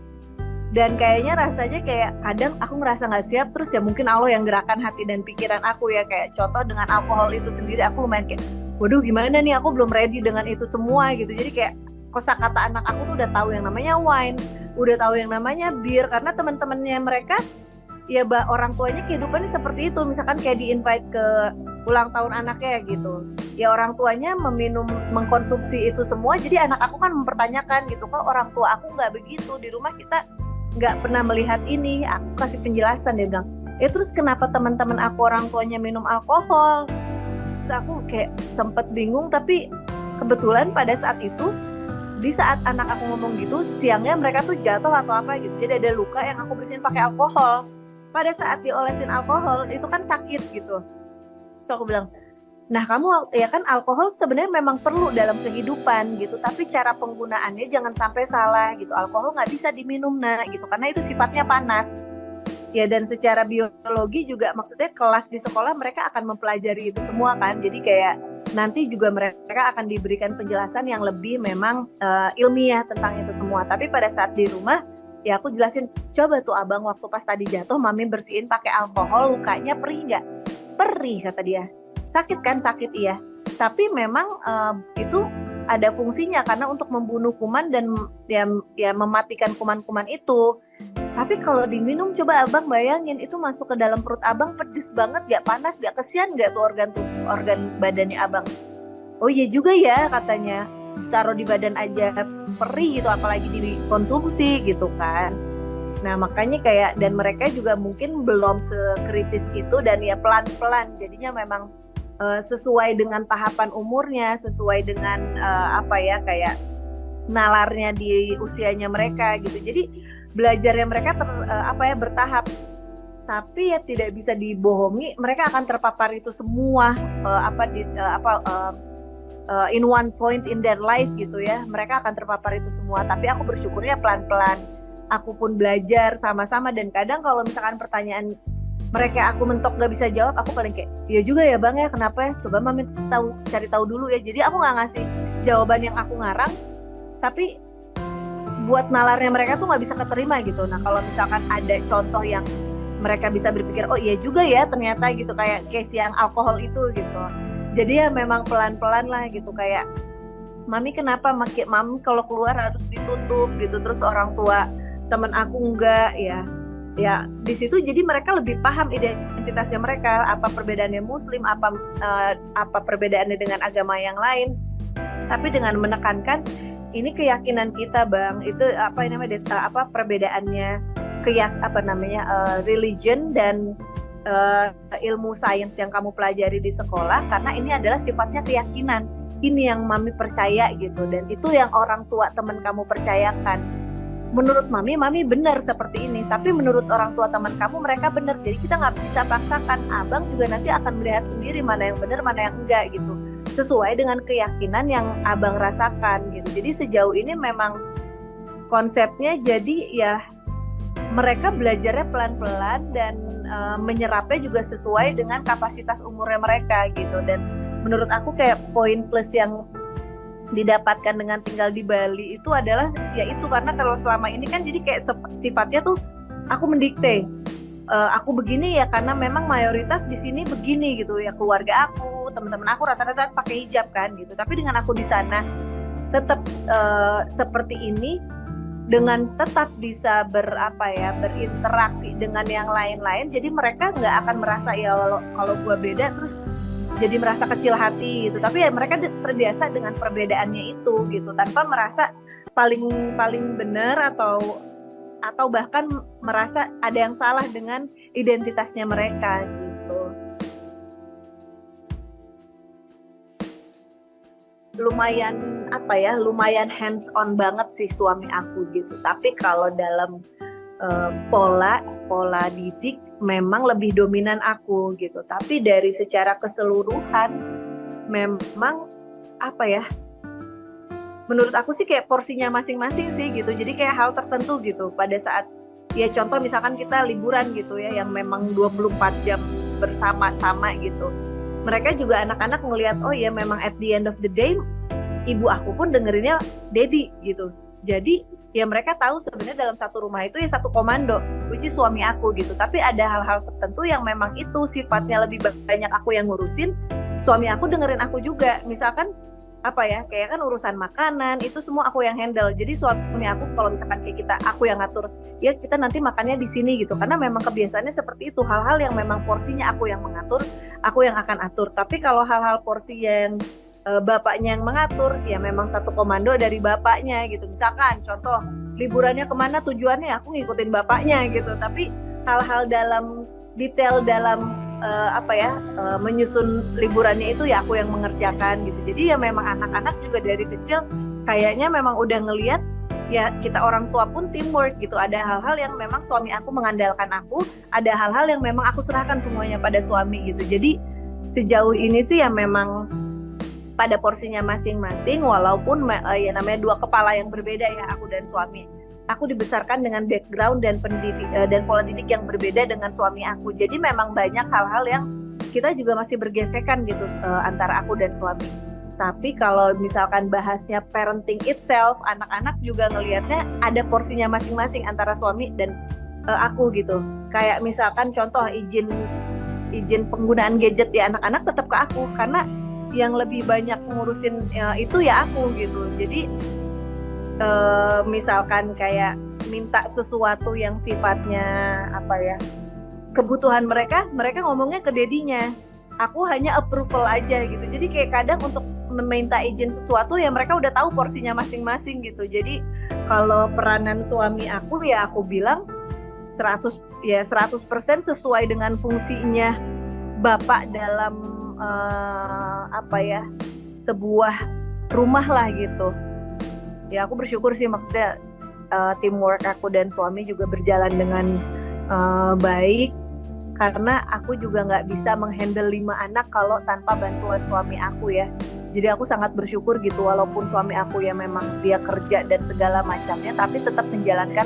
dan kayaknya rasanya kayak kadang aku ngerasa gak siap, terus ya mungkin Allah yang gerakan hati dan pikiran aku ya. Kayak contoh dengan alkohol itu sendiri, aku lumayan kayak waduh gimana nih, aku belum ready dengan itu semua gitu. Jadi kayak kosakata anak aku tuh udah tahu yang namanya wine, udah tahu yang namanya bir, karena teman-temannya mereka ya orang tuanya kehidupannya seperti itu. Misalkan kayak di-invite ke ulang tahun anaknya gitu, ya orang tuanya mengkonsumsi itu semua. Jadi anak aku kan mempertanyakan gitu, kalau orang tua aku nggak begitu, di rumah kita nggak pernah melihat ini. Aku kasih penjelasan, dia bilang ya terus kenapa teman-teman aku orang tuanya minum alkohol. Terus aku kayak sempet bingung, tapi kebetulan pada saat itu, di saat anak aku ngomong gitu, siangnya mereka tuh jatuh atau apa gitu, jadi ada luka yang aku bersihin pakai alkohol. Pada saat diolesin alkohol itu kan sakit gitu. So aku bilang, nah kamu ya kan alkohol sebenarnya memang perlu dalam kehidupan gitu, tapi cara penggunaannya jangan sampai salah gitu. Alkohol nggak bisa diminum gitu, karena itu sifatnya panas. Ya dan secara biologi juga maksudnya kelas di sekolah mereka akan mempelajari itu semua kan. Jadi kayak nanti juga mereka akan diberikan penjelasan yang lebih memang ilmiah tentang itu semua. Tapi pada saat di rumah ya aku jelasin, coba tuh abang waktu pas tadi jatuh mami bersihin pakai alkohol, lukanya perih nggak? Perih kata dia. Sakit kan? Sakit iya. Tapi memang itu ada fungsinya karena untuk membunuh kuman dan ya mematikan kuman-kuman itu. Tapi kalau diminum, coba abang bayangin itu masuk ke dalam perut abang, pedes banget, gak panas, gak kesian gak tuh organ badannya abang? Oh iya juga ya katanya, taruh di badan aja perih gitu, apalagi dikonsumsi gitu kan. Nah makanya kayak, dan mereka juga mungkin belum sekritis itu, dan ya pelan-pelan jadinya memang sesuai dengan tahapan umurnya, sesuai dengan kayak nalarnya di usianya mereka gitu. Jadi belajarnya mereka bertahap, tapi ya tidak bisa dibohongi, mereka akan terpapar itu semua in one point in their life gitu ya. Mereka akan terpapar itu semua, tapi aku bersyukurnya pelan-pelan. Aku pun belajar sama-sama, dan kadang kalau misalkan pertanyaan mereka aku mentok gak bisa jawab, aku paling kayak iya juga ya bang ya, kenapa ya, coba mami cari tahu dulu ya. Jadi aku gak ngasih jawaban yang aku ngarang, tapi buat nalarnya mereka tuh gak bisa keterima gitu. Nah kalau misalkan ada contoh yang mereka bisa berpikir, oh iya juga ya ternyata gitu, kayak case yang alkohol itu gitu. Jadi ya memang pelan-pelan lah gitu, kayak mami kenapa mami kalau keluar harus ditutup gitu, terus orang tua temen aku enggak, ya di situ jadi mereka lebih paham identitasnya mereka, apa perbedaannya muslim, apa perbedaannya dengan agama yang lain, tapi dengan menekankan ini keyakinan kita bang, itu perbedaannya religion dan ilmu sains yang kamu pelajari di sekolah, karena ini adalah sifatnya keyakinan, ini yang mami percaya gitu, dan itu yang orang tua teman kamu percayakan. Menurut mami benar seperti ini, tapi menurut orang tua teman kamu mereka benar, jadi kita nggak bisa paksakan. Abang juga nanti akan melihat sendiri mana yang benar mana yang enggak gitu, sesuai dengan keyakinan yang abang rasakan gitu. Jadi sejauh ini memang konsepnya jadi ya mereka belajarnya pelan-pelan dan menyerapnya juga sesuai dengan kapasitas umurnya mereka gitu. Dan menurut aku kayak poin plus yang didapatkan dengan tinggal di Bali itu adalah ya itu, karena kalau selama ini kan jadi kayak sifatnya tuh aku mendikte, aku begini ya karena memang mayoritas di sini begini gitu ya, keluarga aku, teman-teman aku rata-rata pakai hijab kan gitu. Tapi dengan aku di sana tetap seperti ini, dengan tetap bisa berinteraksi dengan yang lain-lain, jadi mereka nggak akan merasa ya kalau gue beda terus jadi merasa kecil hati gitu. Tapi ya mereka terbiasa dengan perbedaannya itu gitu, tanpa merasa paling benar atau bahkan merasa ada yang salah dengan identitasnya mereka gitu. Lumayan hands on banget sih suami aku gitu. Tapi kalau dalam pola didik memang lebih dominan aku gitu. Tapi dari secara keseluruhan memang menurut aku sih kayak porsinya masing-masing sih gitu. Jadi kayak hal tertentu gitu pada saat ya contoh misalkan kita liburan gitu ya, yang memang 24 jam bersama-sama gitu. Mereka juga anak-anak ngelihat oh ya memang at the end of the day ibu aku pun dengerinnya daddy gitu. Jadi ya mereka tahu sebenarnya dalam satu rumah itu ya satu komando, which is suami aku gitu. Tapi ada hal-hal tertentu yang memang itu sifatnya lebih banyak aku yang ngurusin, suami aku dengerin aku juga. Misalkan kayak kan urusan makanan itu semua aku yang handle. Jadi suami aku kalau misalkan kayak aku yang ngatur, ya kita nanti makannya di sini gitu. Karena memang kebiasaannya seperti itu, hal-hal yang memang porsinya aku yang mengatur, aku yang akan atur. Tapi kalau hal-hal porsi yang bapaknya yang mengatur, ya memang satu komando dari bapaknya gitu. Misalkan contoh liburannya kemana tujuannya, aku ngikutin bapaknya gitu. Tapi hal-hal dalam detail dalam menyusun liburannya itu ya aku yang mengerjakan gitu. Jadi ya memang anak-anak juga dari kecil kayaknya memang udah ngelihat ya kita orang tua pun teamwork gitu. Ada hal-hal yang memang suami aku mengandalkan aku, ada hal-hal yang memang aku serahkan semuanya pada suami gitu. Jadi sejauh ini sih ya memang pada porsinya masing-masing, walaupun ya namanya dua kepala yang berbeda ya, aku dan suami. Aku dibesarkan dengan background dan pola didik yang berbeda dengan suami aku. Jadi memang banyak hal-hal yang kita juga masih bergesekan gitu antara aku dan suami. Tapi kalau misalkan bahasnya parenting itself, anak-anak juga ngelihatnya ada porsinya masing-masing antara suami dan aku gitu. Kayak misalkan contoh izin penggunaan gadget ya, anak-anak tetap ke aku karena yang lebih banyak ngurusin itu ya aku gitu. Jadi misalkan kayak minta sesuatu yang sifatnya kebutuhan mereka ngomongnya ke dedinya, aku hanya approval aja gitu. Jadi kayak kadang untuk meminta izin sesuatu ya mereka udah tahu porsinya masing-masing gitu. Jadi kalau peranan suami aku ya aku bilang 100% sesuai dengan fungsinya bapak dalam sebuah rumah lah gitu. Ya aku bersyukur sih, maksudnya teamwork aku dan suami juga berjalan dengan baik, karena aku juga nggak bisa menghandle 5 anak kalau tanpa bantuan suami aku ya. Jadi aku sangat bersyukur gitu, walaupun suami aku ya memang dia kerja dan segala macamnya, tapi tetap menjalankan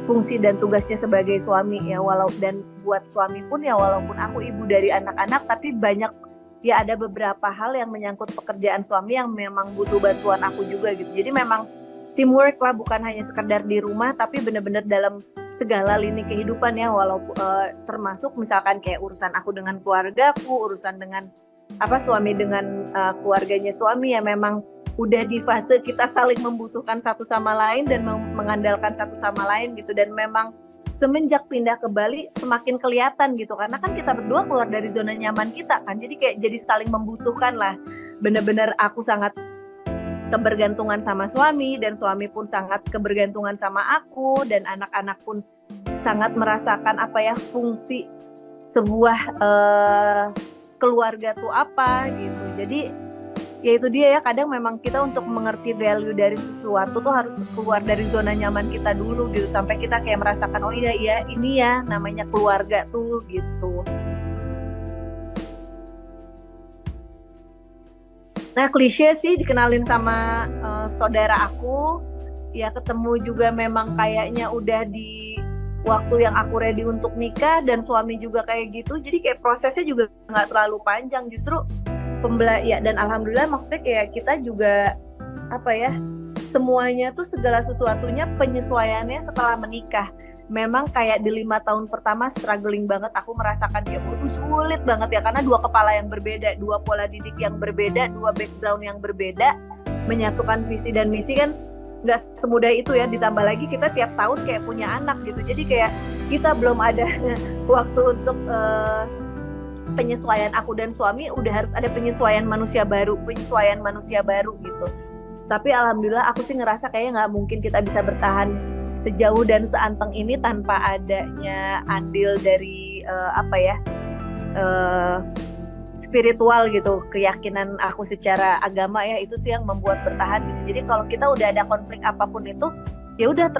fungsi dan tugasnya sebagai suami ya. Dan buat suami pun ya walaupun aku ibu dari anak-anak, tapi banyak ya ada beberapa hal yang menyangkut pekerjaan suami yang memang butuh bantuan aku juga gitu. Jadi memang teamwork lah, bukan hanya sekedar di rumah tapi benar-benar dalam segala lini kehidupan ya, walaupun termasuk misalkan kayak urusan aku dengan keluargaku, urusan dengan suami dengan keluarganya suami ya memang udah di fase kita saling membutuhkan satu sama lain dan mengandalkan satu sama lain gitu. Dan memang semenjak pindah ke Bali semakin kelihatan gitu, karena kan kita berdua keluar dari zona nyaman kita kan, jadi kayak jadi saling membutuhkan lah. Bener-bener aku sangat kebergantungan sama suami, dan suami pun sangat kebergantungan sama aku, dan anak-anak pun sangat merasakan fungsi sebuah keluarga tuh apa gitu. Jadi ya itu dia ya, kadang memang kita untuk mengerti value dari sesuatu tuh harus keluar dari zona nyaman kita dulu gitu, sampai kita kayak merasakan oh iya ini ya namanya keluarga tuh gitu. Nah klise sih dikenalin sama saudara aku, ya ketemu juga memang kayaknya udah di waktu yang aku ready untuk nikah, dan suami juga kayak gitu, jadi kayak prosesnya juga nggak terlalu panjang justru dan alhamdulillah maksudnya kayak kita juga semuanya tuh segala sesuatunya penyesuaiannya setelah menikah. Memang kayak di 5 tahun pertama struggling banget, aku merasakan kayak sulit banget ya, karena dua kepala yang berbeda, dua pola didik yang berbeda, dua background yang berbeda, menyatukan visi dan misi kan nggak semudah itu ya. Ditambah lagi kita tiap tahun kayak punya anak gitu, jadi kayak kita belum ada waktu untuk penyesuaian. Aku dan suami udah harus ada penyesuaian manusia baru gitu. Tapi alhamdulillah aku sih ngerasa kayaknya nggak mungkin kita bisa bertahan sejauh dan seanteng ini tanpa adanya andil dari spiritual gitu, keyakinan aku secara agama ya, itu sih yang membuat bertahan gitu. Jadi kalau kita udah ada konflik apapun itu ya udah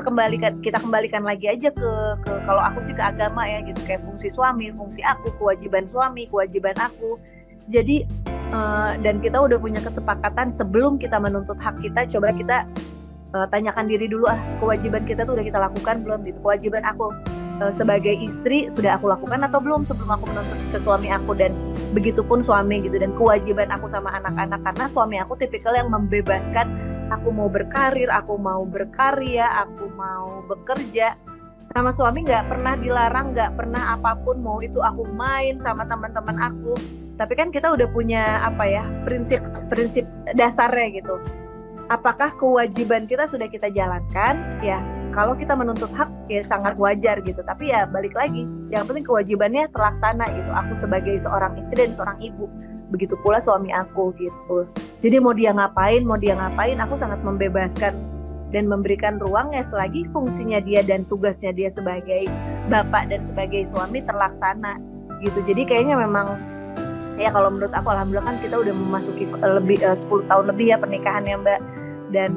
kita kembalikan lagi aja ke kalau aku sih ke agama ya gitu, kayak fungsi suami, fungsi aku, kewajiban suami, kewajiban aku. Jadi dan kita udah punya kesepakatan sebelum kita menuntut hak kita, coba kita tanyakan diri dulu, kewajiban kita tuh udah kita lakukan belum gitu. Kewajiban aku sebagai istri sudah aku lakukan atau belum sebelum aku menuntut ke suami aku, dan begitupun suami gitu. Dan kewajiban aku sama anak-anak, karena suami aku tipikal yang membebaskan aku mau berkarir, aku mau berkarya, aku mau bekerja. Sama suami nggak pernah dilarang, nggak pernah apapun, mau itu aku main sama teman-teman aku. Tapi kan kita udah punya prinsip dasarnya gitu. Apakah kewajiban kita sudah kita jalankan? Ya, kalau kita menuntut hak ya sangat wajar gitu. Tapi ya balik lagi, yang penting kewajibannya terlaksana gitu. Aku sebagai seorang istri dan seorang ibu, begitu pula suami aku gitu. Jadi mau dia ngapain, aku sangat membebaskan dan memberikan ruang ya selagi fungsinya dia dan tugasnya dia sebagai bapak dan sebagai suami terlaksana gitu. Jadi kayaknya memang ya kalau menurut aku alhamdulillah kan kita udah memasuki 10 tahun lebih ya pernikahan ya Mbak, dan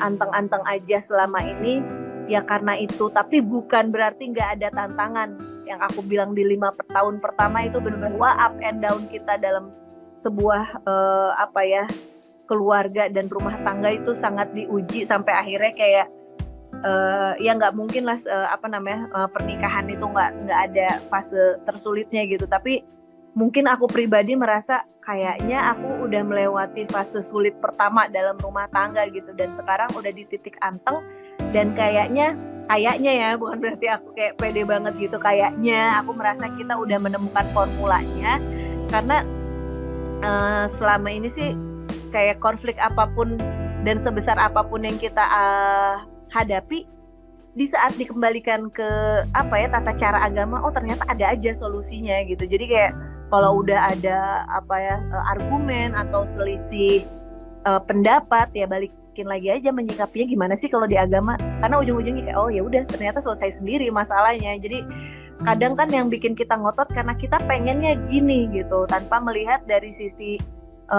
anteng-anteng aja selama ini ya karena itu. Tapi bukan berarti nggak ada tantangan. Yang aku bilang di 5 tahun pertama itu benar-benar up and down kita dalam sebuah keluarga dan rumah tangga itu sangat diuji, sampai akhirnya kayak ya nggak mungkin lah pernikahan itu nggak ada fase tersulitnya gitu. Tapi mungkin aku pribadi merasa kayaknya aku udah melewati fase sulit pertama dalam rumah tangga gitu, dan sekarang udah di titik anteng. Dan kayaknya ya, bukan berarti aku kayak pede banget gitu, kayaknya aku merasa kita udah menemukan formulanya. Karena selama ini sih kayak konflik apapun dan sebesar apapun yang kita hadapi, di saat dikembalikan ke tata cara agama, oh ternyata ada aja solusinya gitu. Jadi kayak kalau udah ada argumen atau selisih pendapat, ya balikin lagi aja menyikapinya gimana sih kalau di agama. Karena ujung-ujungnya kayak oh ya udah ternyata selesai sendiri masalahnya. Jadi kadang kan yang bikin kita ngotot karena kita pengennya gini gitu, tanpa melihat dari sisi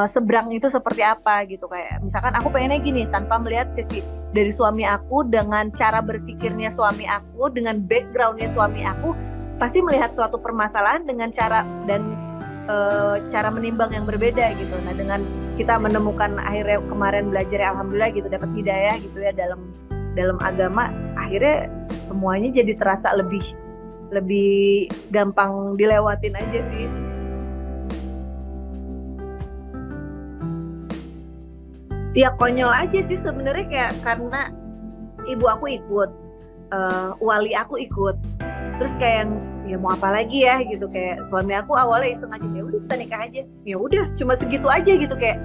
seberang itu seperti apa gitu. Kayak misalkan aku pengennya gini, tanpa melihat sisi dari suami aku, dengan cara berpikirnya suami aku, dengan backgroundnya suami aku, pasti melihat suatu permasalahan dengan cara dan cara menimbang yang berbeda gitu. Nah dengan kita menemukan akhirnya kemarin belajar ya alhamdulillah gitu, dapat hidayah gitu ya dalam agama, akhirnya semuanya jadi terasa lebih gampang dilewatin aja sih. Ya konyol aja sih sebenarnya, kayak karena ibu aku ikut, wali aku ikut, terus kayak ya mau apa lagi ya gitu. Kayak suami aku awalnya iseng aja, ya udah kita nikah aja, ya udah cuma segitu aja gitu. Kayak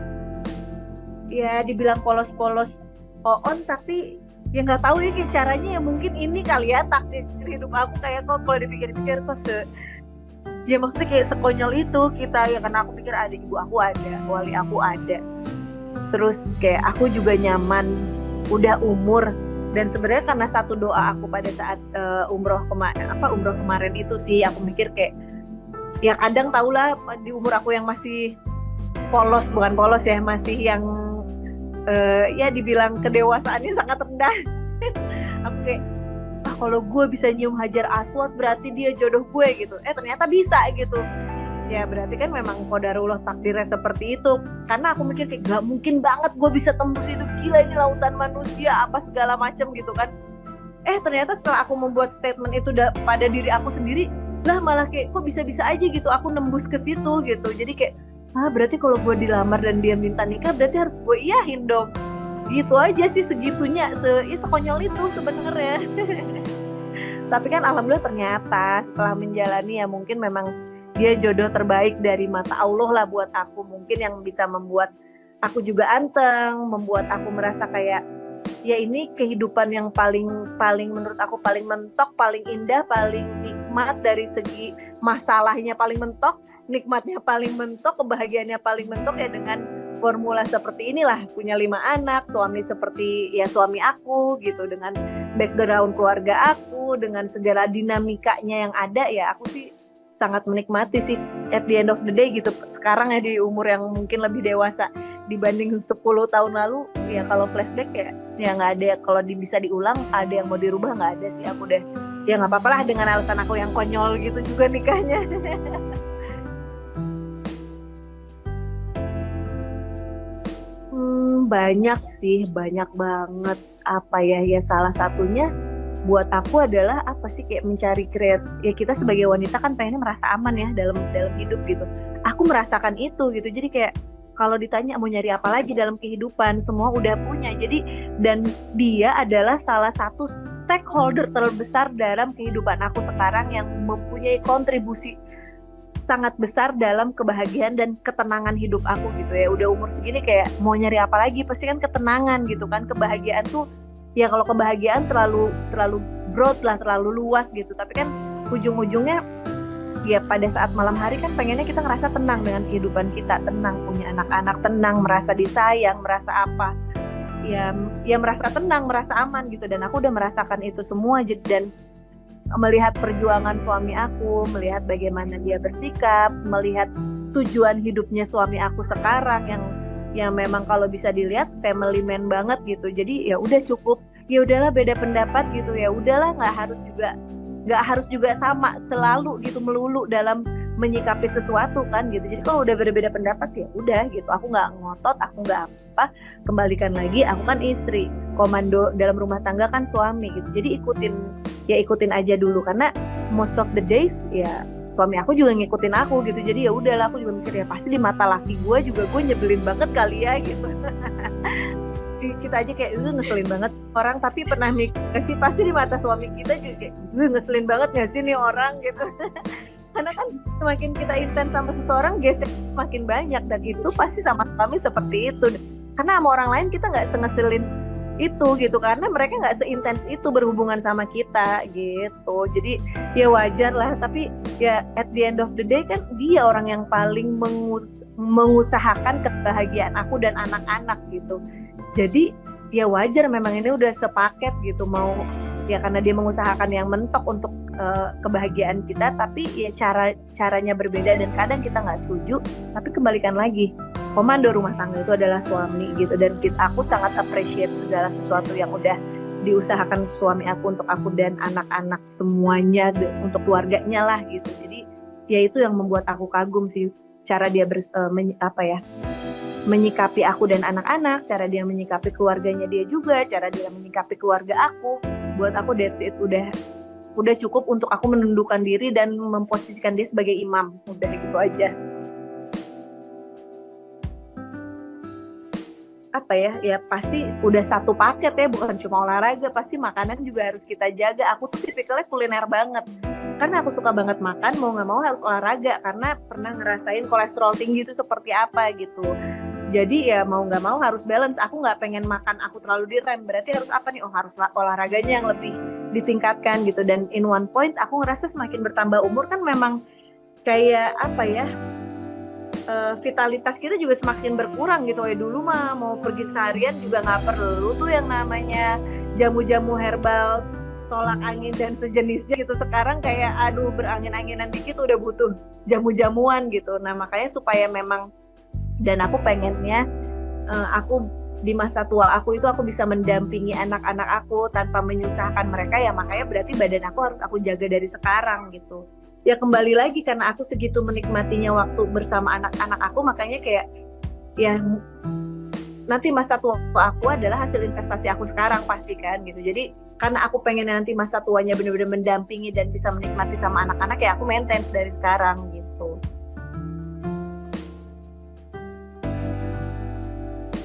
ya dibilang polos-polos on, tapi ya nggak tahu ya kayak caranya ya, mungkin ini kali ya takdir hidup aku. Kayak kok kalau dipikir-pikir kok ya maksudnya kayak sekonyol itu kita ya, karena aku pikir ada ibu aku ada, wali aku ada, terus kayak aku juga nyaman, udah umur. Dan sebenarnya karena satu doa aku pada saat umroh kemarin itu sih, aku mikir kayak ya kadang tahulah di umur aku yang masih bukan polos ya, masih yang ya dibilang kedewasaannya sangat rendah. Aku kayak kalau gue bisa nyium Hajar Aswad berarti dia jodoh gue gitu. Ternyata bisa gitu. Ya berarti kan memang qadarullah, takdirnya seperti itu. Karena aku mikir kayak gak mungkin banget gue bisa tembus itu, gila ini lautan manusia apa segala macam gitu kan. Ternyata setelah aku membuat statement itu pada diri aku sendiri, lah malah kayak kok bisa-bisa aja gitu aku nembus ke situ gitu. Jadi kayak berarti kalau gue dilamar dan dia minta nikah berarti harus gue iyahin dong. Gitu aja sih, segitunya, sekonyol itu sebenarnya. Tapi kan alhamdulillah ternyata setelah menjalani ya mungkin memang dia jodoh terbaik dari mata Allah lah buat aku. Mungkin yang bisa membuat aku juga anteng, membuat aku merasa kayak ya ini kehidupan yang paling menurut aku paling mentok, paling indah, paling nikmat dari segi masalahnya paling mentok, nikmatnya paling mentok, kebahagiaannya paling mentok ya dengan formula seperti inilah, punya 5 anak, suami seperti ya suami aku gitu, dengan background keluarga aku, dengan segala dinamikanya yang ada, ya aku sih sangat menikmati sih at the end of the day gitu. Sekarang ya di umur yang mungkin lebih dewasa dibanding 10 tahun lalu, ya kalau flashback ya nggak ada, kalau bisa diulang ada yang mau dirubah nggak ada sih. Aku deh ya nggak apa-apa lah dengan alasan aku yang konyol gitu juga nikahnya. Banyak sih, banyak banget. Apa ya salah satunya buat aku adalah apa sih, kayak mencari ya kita sebagai wanita kan pengennya merasa aman ya dalam hidup gitu. Aku merasakan itu gitu. Jadi kayak kalau ditanya mau nyari apa lagi dalam kehidupan, semua udah punya. Jadi dan dia adalah salah satu stakeholder terbesar dalam kehidupan aku sekarang yang mempunyai kontribusi sangat besar dalam kebahagiaan dan ketenangan hidup aku gitu ya. Udah umur segini kayak mau nyari apa lagi, pasti kan ketenangan gitu kan. Kebahagiaan tuh ya, kalau kebahagiaan terlalu broad lah, terlalu luas gitu. Tapi kan ujung-ujungnya ya pada saat malam hari kan pengennya kita ngerasa tenang dengan kehidupan kita, tenang punya anak-anak, tenang merasa disayang, merasa apa ya merasa tenang, merasa aman gitu. Dan aku udah merasakan itu semua. Dan melihat perjuangan suami aku, melihat bagaimana dia bersikap, melihat tujuan hidupnya suami aku sekarang yang memang kalau bisa dilihat family man banget gitu. Jadi ya udah cukup, ya udahlah beda pendapat gitu, ya udahlah nggak harus juga sama selalu gitu, melulu dalam menyikapi sesuatu kan gitu. Jadi kalau udah berbeda pendapat ya udah gitu, aku nggak ngotot, aku nggak apa, kembalikan lagi aku kan istri, komando dalam rumah tangga kan suami gitu. Jadi ikutin aja dulu, karena most of the days ya suami aku juga ngikutin aku gitu. Jadi ya udahlah, aku juga mikir ya pasti di mata laki gue juga gue nyebelin banget kali ya gitu. Kita aja kayak ngeselin banget orang, tapi pernah mikir sih pasti di mata suami kita juga kayak ngeselin banget gak sih nih orang gitu. Karena kan semakin kita intens sama seseorang, gesek makin banyak, dan itu pasti sama kami seperti itu. Karena sama orang lain kita nggak sengeselin itu gitu, karena mereka nggak seintens itu berhubungan sama kita gitu. Jadi ya wajar lah, tapi ya at the end of the day kan dia orang yang paling mengusahakan kebahagiaan aku dan anak-anak gitu. Jadi ya wajar memang ini udah sepaket gitu, mau ya karena dia mengusahakan yang mentok untuk kebahagiaan kita, tapi ya caranya berbeda dan kadang kita nggak setuju. Tapi kembalikan lagi, komando rumah tangga itu adalah suami gitu, dan aku sangat appreciate segala sesuatu yang udah diusahakan suami aku untuk aku dan anak-anak semuanya, untuk keluarganya lah gitu. Jadi ya itu yang membuat aku kagum sih, cara dia menyikapi aku dan anak-anak, cara dia menyikapi keluarganya dia juga, cara dia menyikapi keluarga aku. Buat aku that's it, udah cukup untuk aku menundukkan diri dan memposisikan dia sebagai imam. Udah gitu aja. Apa ya pasti udah satu paket ya, bukan cuma olahraga, pasti makanan juga harus kita jaga. Aku tuh tipikalnya kuliner banget. karena aku suka banget makan, mau nggak mau harus olahraga karena pernah ngerasain kolesterol tinggi itu seperti apa gitu. Jadi ya mau nggak mau harus balance. Aku nggak pengen makan aku terlalu direm. Berarti harus apa nih? Oh harus olahraganya yang lebih ditingkatkan gitu. Dan in one point aku ngerasa semakin bertambah umur kan memang kayak apa ya? Vitalitas kita juga semakin berkurang gitu. Dulu mah mau pergi seharian juga nggak perlu tuh yang namanya jamu-jamu herbal tolak angin dan sejenisnya gitu. Sekarang kayak aduh berangin-anginan dikit udah butuh jamu-jamuan gitu. Nah makanya supaya memang, dan aku pengennya aku di masa tua aku itu aku bisa mendampingi anak-anak aku tanpa menyusahkan mereka, ya makanya berarti badan aku harus aku jaga dari sekarang gitu. Ya kembali lagi karena aku segitu menikmatinya waktu bersama anak-anak aku, makanya kayak ya nanti masa tua aku adalah hasil investasi aku sekarang pasti kan gitu. Jadi karena aku pengen nanti masa tuanya benar-benar mendampingi dan bisa menikmati sama anak-anak, ya aku maintenance dari sekarang gitu.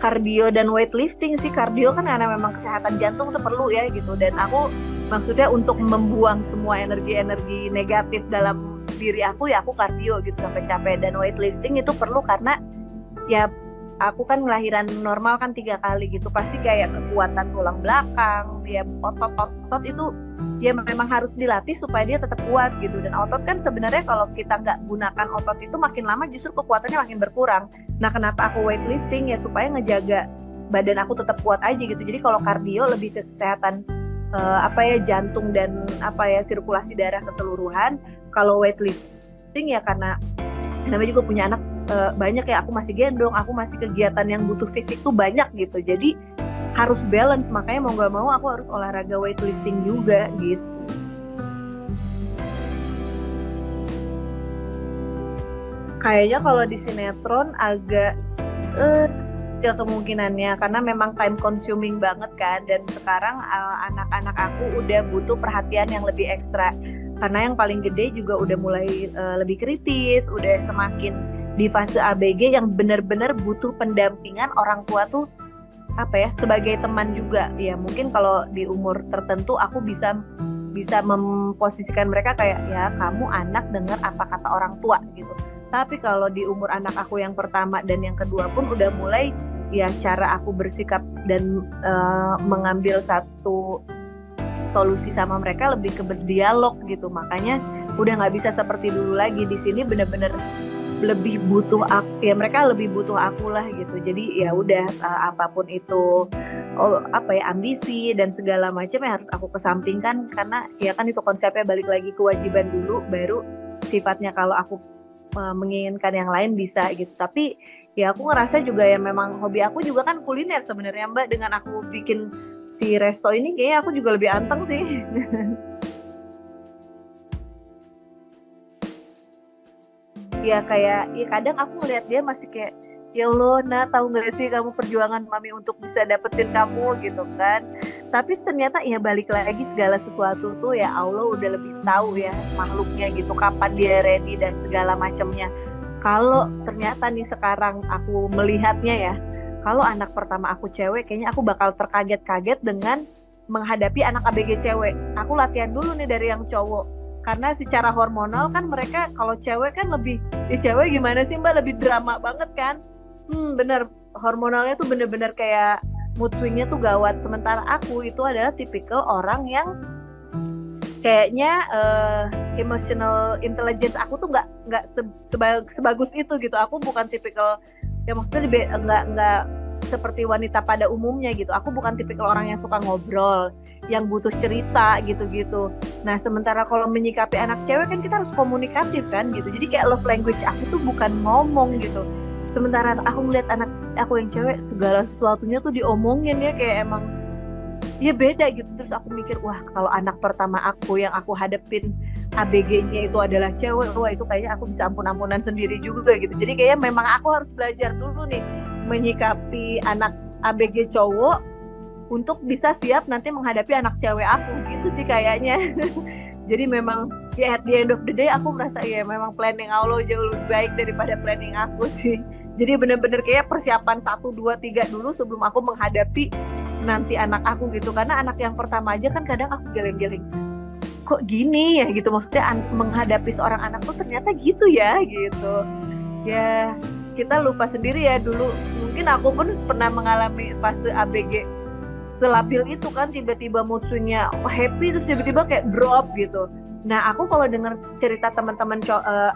Kardio dan weightlifting sih. Kardio kan karena memang kesehatan jantung itu perlu ya gitu, dan aku maksudnya untuk membuang semua energi-energi negatif dalam diri aku, ya aku kardio gitu sampai capek. Dan weightlifting itu perlu karena ya aku kan ngelahiran normal kan 3 kali gitu, pasti kayak kekuatan tulang belakang, ya otot-otot itu ya memang harus dilatih supaya dia tetap kuat gitu. Dan otot kan sebenarnya kalau kita nggak gunakan otot itu makin lama justru kekuatannya makin berkurang. Nah kenapa aku weightlifting? Ya supaya ngejaga badan aku tetap kuat aja gitu. Jadi kalau kardio lebih ke kesehatan jantung dan sirkulasi darah keseluruhan. Kalau weightlifting ya karena namanya juga punya anak banyak ya, aku masih gendong, aku masih kegiatan yang butuh fisik tuh banyak gitu. Jadi harus balance, makanya mau gak mau aku harus olahraga weightlifting juga gitu. Kayaknya kalau di sinetron agak kecil kemungkinannya karena memang time consuming banget kan, dan sekarang anak-anak aku udah butuh perhatian yang lebih ekstra karena yang paling gede juga udah mulai lebih kritis, udah semakin di fase ABG yang benar-benar butuh pendampingan orang tua tuh sebagai teman juga. Ya mungkin kalau di umur tertentu aku bisa memposisikan mereka kayak ya kamu anak dengar apa kata orang tua gitu. Tapi kalau di umur anak aku yang pertama dan yang kedua pun udah mulai ya cara aku bersikap dan mengambil satu solusi sama mereka lebih ke berdialog gitu. Makanya udah nggak bisa seperti dulu lagi. Di sini benar-benar lebih butuh aku, ya mereka lebih butuh aku lah gitu. Jadi ya udah apapun itu ambisi dan segala macam ya harus aku kesampingkan karena ya kan itu konsepnya balik lagi kewajiban dulu baru sifatnya kalau aku menginginkan yang lain bisa gitu. Tapi ya aku ngerasa juga ya memang hobi aku juga kan kuliner sebenarnya Mbak. Dengan aku bikin si resto ini kayaknya aku juga lebih anteng sih. Ya kayak ya kadang aku ngeliat dia masih kayak ya Allah Nah tahu nggak sih kamu perjuangan mami untuk bisa dapetin kamu gitu kan. Tapi ternyata ya balik lagi segala sesuatu tuh ya Allah udah lebih tahu ya makhluknya gitu kapan dia ready dan segala macamnya. Kalau ternyata nih sekarang aku melihatnya ya, kalau anak pertama aku cewek kayaknya aku bakal terkaget-kaget dengan menghadapi anak ABG cewek. Aku latihan dulu nih dari yang cowok. Karena secara hormonal kan mereka kalau cewek kan lebih, cewek gimana sih Mbak, lebih drama banget kan. Bener, hormonalnya tuh bener-bener kayak mood swingnya tuh gawat. Sementara aku itu adalah tipikal orang yang kayaknya emotional intelligence aku tuh nggak sebagus itu gitu. Aku bukan tipikal, ya maksudnya nggak seperti wanita pada umumnya gitu. Aku bukan tipikal orang yang suka ngobrol, yang butuh cerita gitu-gitu. Nah sementara kalau menyikapi anak cewek kan kita harus komunikatif kan gitu. Jadi kayak love language aku tuh bukan ngomong gitu. Sementara aku ngeliat anak aku yang cewek segala sesuatunya tuh diomongin ya, kayak emang ya beda gitu. Terus aku mikir wah kalau anak pertama aku yang aku hadepin ABG-nya itu adalah cewek, wah itu kayaknya aku bisa ampun-ampunan sendiri juga gitu. Jadi kayaknya memang aku harus belajar dulu nih menyikapi anak ABG cowok untuk bisa siap nanti menghadapi anak cewek aku gitu sih kayaknya. Jadi memang ya at the end of the day aku merasa ya memang planning Allah jauh lebih baik daripada planning aku sih. Jadi benar-benar kayak persiapan 1, 2, 3 dulu sebelum aku menghadapi nanti anak aku gitu. Karena anak yang pertama aja kan kadang aku geleng-geleng, kok gini ya gitu, maksudnya menghadapi seorang anak tuh ternyata gitu ya gitu. Ya kita lupa sendiri ya, dulu mungkin aku pun pernah mengalami fase ABG selabil itu kan, tiba-tiba mood swing-nya happy terus tiba-tiba kayak drop gitu. Nah aku kalau dengar cerita teman-teman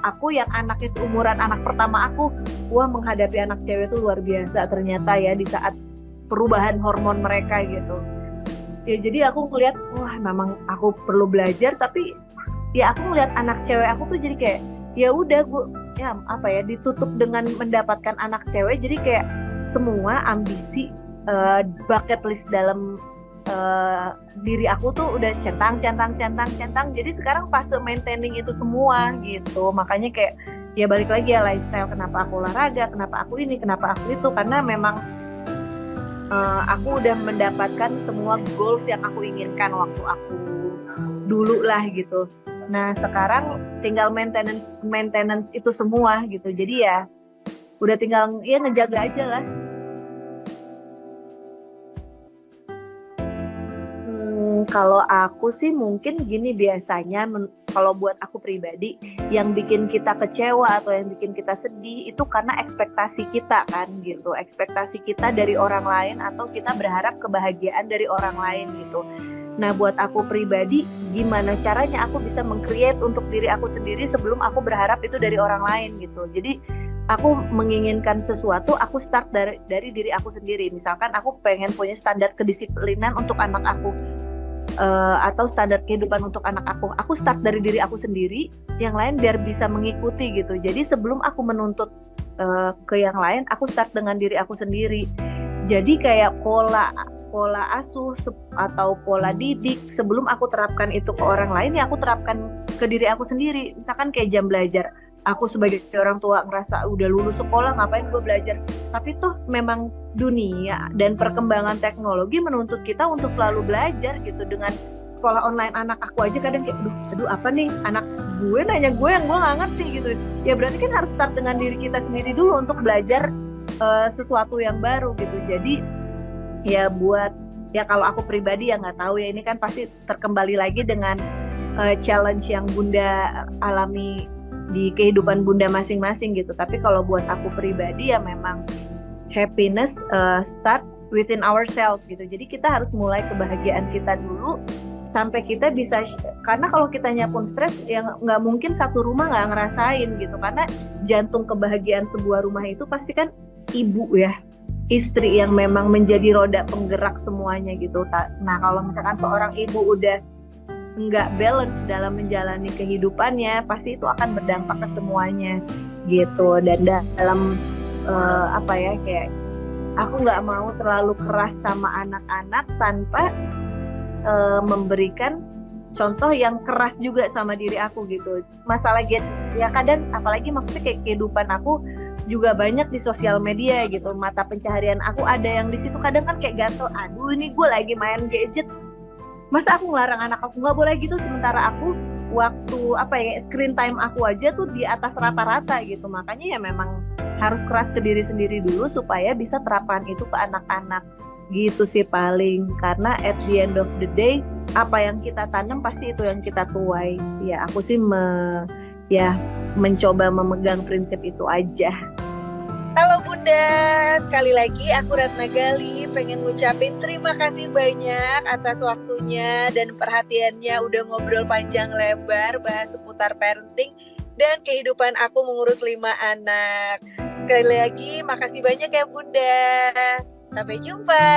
aku yang anaknya seumuran anak pertama aku, wah menghadapi anak cewek itu luar biasa ternyata ya di saat perubahan hormon mereka gitu. Ya jadi aku ngeliat, wah memang aku perlu belajar, tapi ya aku ngeliat anak cewek aku tuh jadi kayak ya udah gue ya apa ya, ditutup dengan mendapatkan anak cewek, jadi kayak semua ambisi bucket list dalam diri aku tuh udah centang. Jadi sekarang fase maintaining itu semua gitu. Makanya kayak ya balik lagi ya lifestyle, kenapa aku olahraga, kenapa aku ini, kenapa aku itu, karena memang aku udah mendapatkan semua goals yang aku inginkan waktu aku dulu lah gitu. Nah sekarang tinggal maintenance itu semua gitu. Jadi ya udah tinggal ya ngejaga aja lah. Kalau aku sih mungkin gini, biasanya kalau buat aku pribadi yang bikin kita kecewa atau yang bikin kita sedih itu karena ekspektasi kita kan gitu, ekspektasi kita dari orang lain atau kita berharap kebahagiaan dari orang lain gitu. Nah buat aku pribadi, gimana caranya aku bisa meng-create untuk diri aku sendiri sebelum aku berharap itu dari orang lain gitu. Jadi aku menginginkan sesuatu, aku start dari diri aku sendiri. Misalkan aku pengen punya standar kedisiplinan untuk anak aku, atau standar kehidupan untuk anak aku start dari diri aku sendiri, yang lain biar bisa mengikuti gitu. Jadi sebelum aku menuntut ke yang lain, aku start dengan diri aku sendiri. Jadi kayak pola asuh atau pola didik, sebelum aku terapkan itu ke orang lain, ya aku terapkan ke diri aku sendiri. Misalkan kayak jam belajar, aku sebagai orang tua ngerasa udah lulus sekolah ngapain gue belajar, tapi toh memang dunia dan perkembangan teknologi menuntut kita untuk selalu belajar gitu. Dengan sekolah online anak aku aja kadang kayak aduh apa nih, anak gue nanya gue yang gue nggak ngerti gitu. Ya berarti kan harus start dengan diri kita sendiri dulu untuk belajar sesuatu yang baru gitu. Jadi ya buat ya kalau aku pribadi ya nggak tahu ya, ini kan pasti terkembali lagi dengan challenge yang Bunda alami di kehidupan Bunda masing-masing gitu. Tapi kalau buat aku pribadi ya memang happiness start within ourselves gitu. Jadi kita harus mulai kebahagiaan kita dulu sampai kita bisa, karena kalau kitanya pun stres ya nggak mungkin satu rumah nggak ngerasain gitu. Karena jantung kebahagiaan sebuah rumah itu pasti kan ibu ya, istri yang memang menjadi roda penggerak semuanya gitu. Nah kalau misalkan seorang ibu udah nggak balance dalam menjalani kehidupannya, pasti itu akan berdampak ke semuanya gitu. Dan dalam apa ya, kayak aku nggak mau terlalu keras sama anak-anak tanpa memberikan contoh yang keras juga sama diri aku gitu. Masalah ya kadang apalagi maksudnya kayak kehidupan aku juga banyak di sosial media gitu, mata pencaharian aku ada yang di situ. Kadang kan kayak gatel, aduh ini gue lagi main gadget, masa aku ngelarang anak aku nggak boleh gitu, sementara aku waktu apa ya, screen time aku aja tuh di atas rata-rata gitu. Makanya ya memang harus keras ke diri sendiri dulu supaya bisa terapkan itu ke anak-anak gitu sih paling. Karena at the end of the day apa yang kita tanam pasti itu yang kita tuai ya. Aku sih mencoba memegang prinsip itu aja. Halo Bunda, sekali lagi aku Ratna Gali pengen ngucapin terima kasih banyak atas waktunya dan perhatiannya, udah ngobrol panjang lebar bahas seputar parenting dan kehidupan aku mengurus 5 anak. Sekali lagi makasih banyak ya Bunda. Sampai jumpa.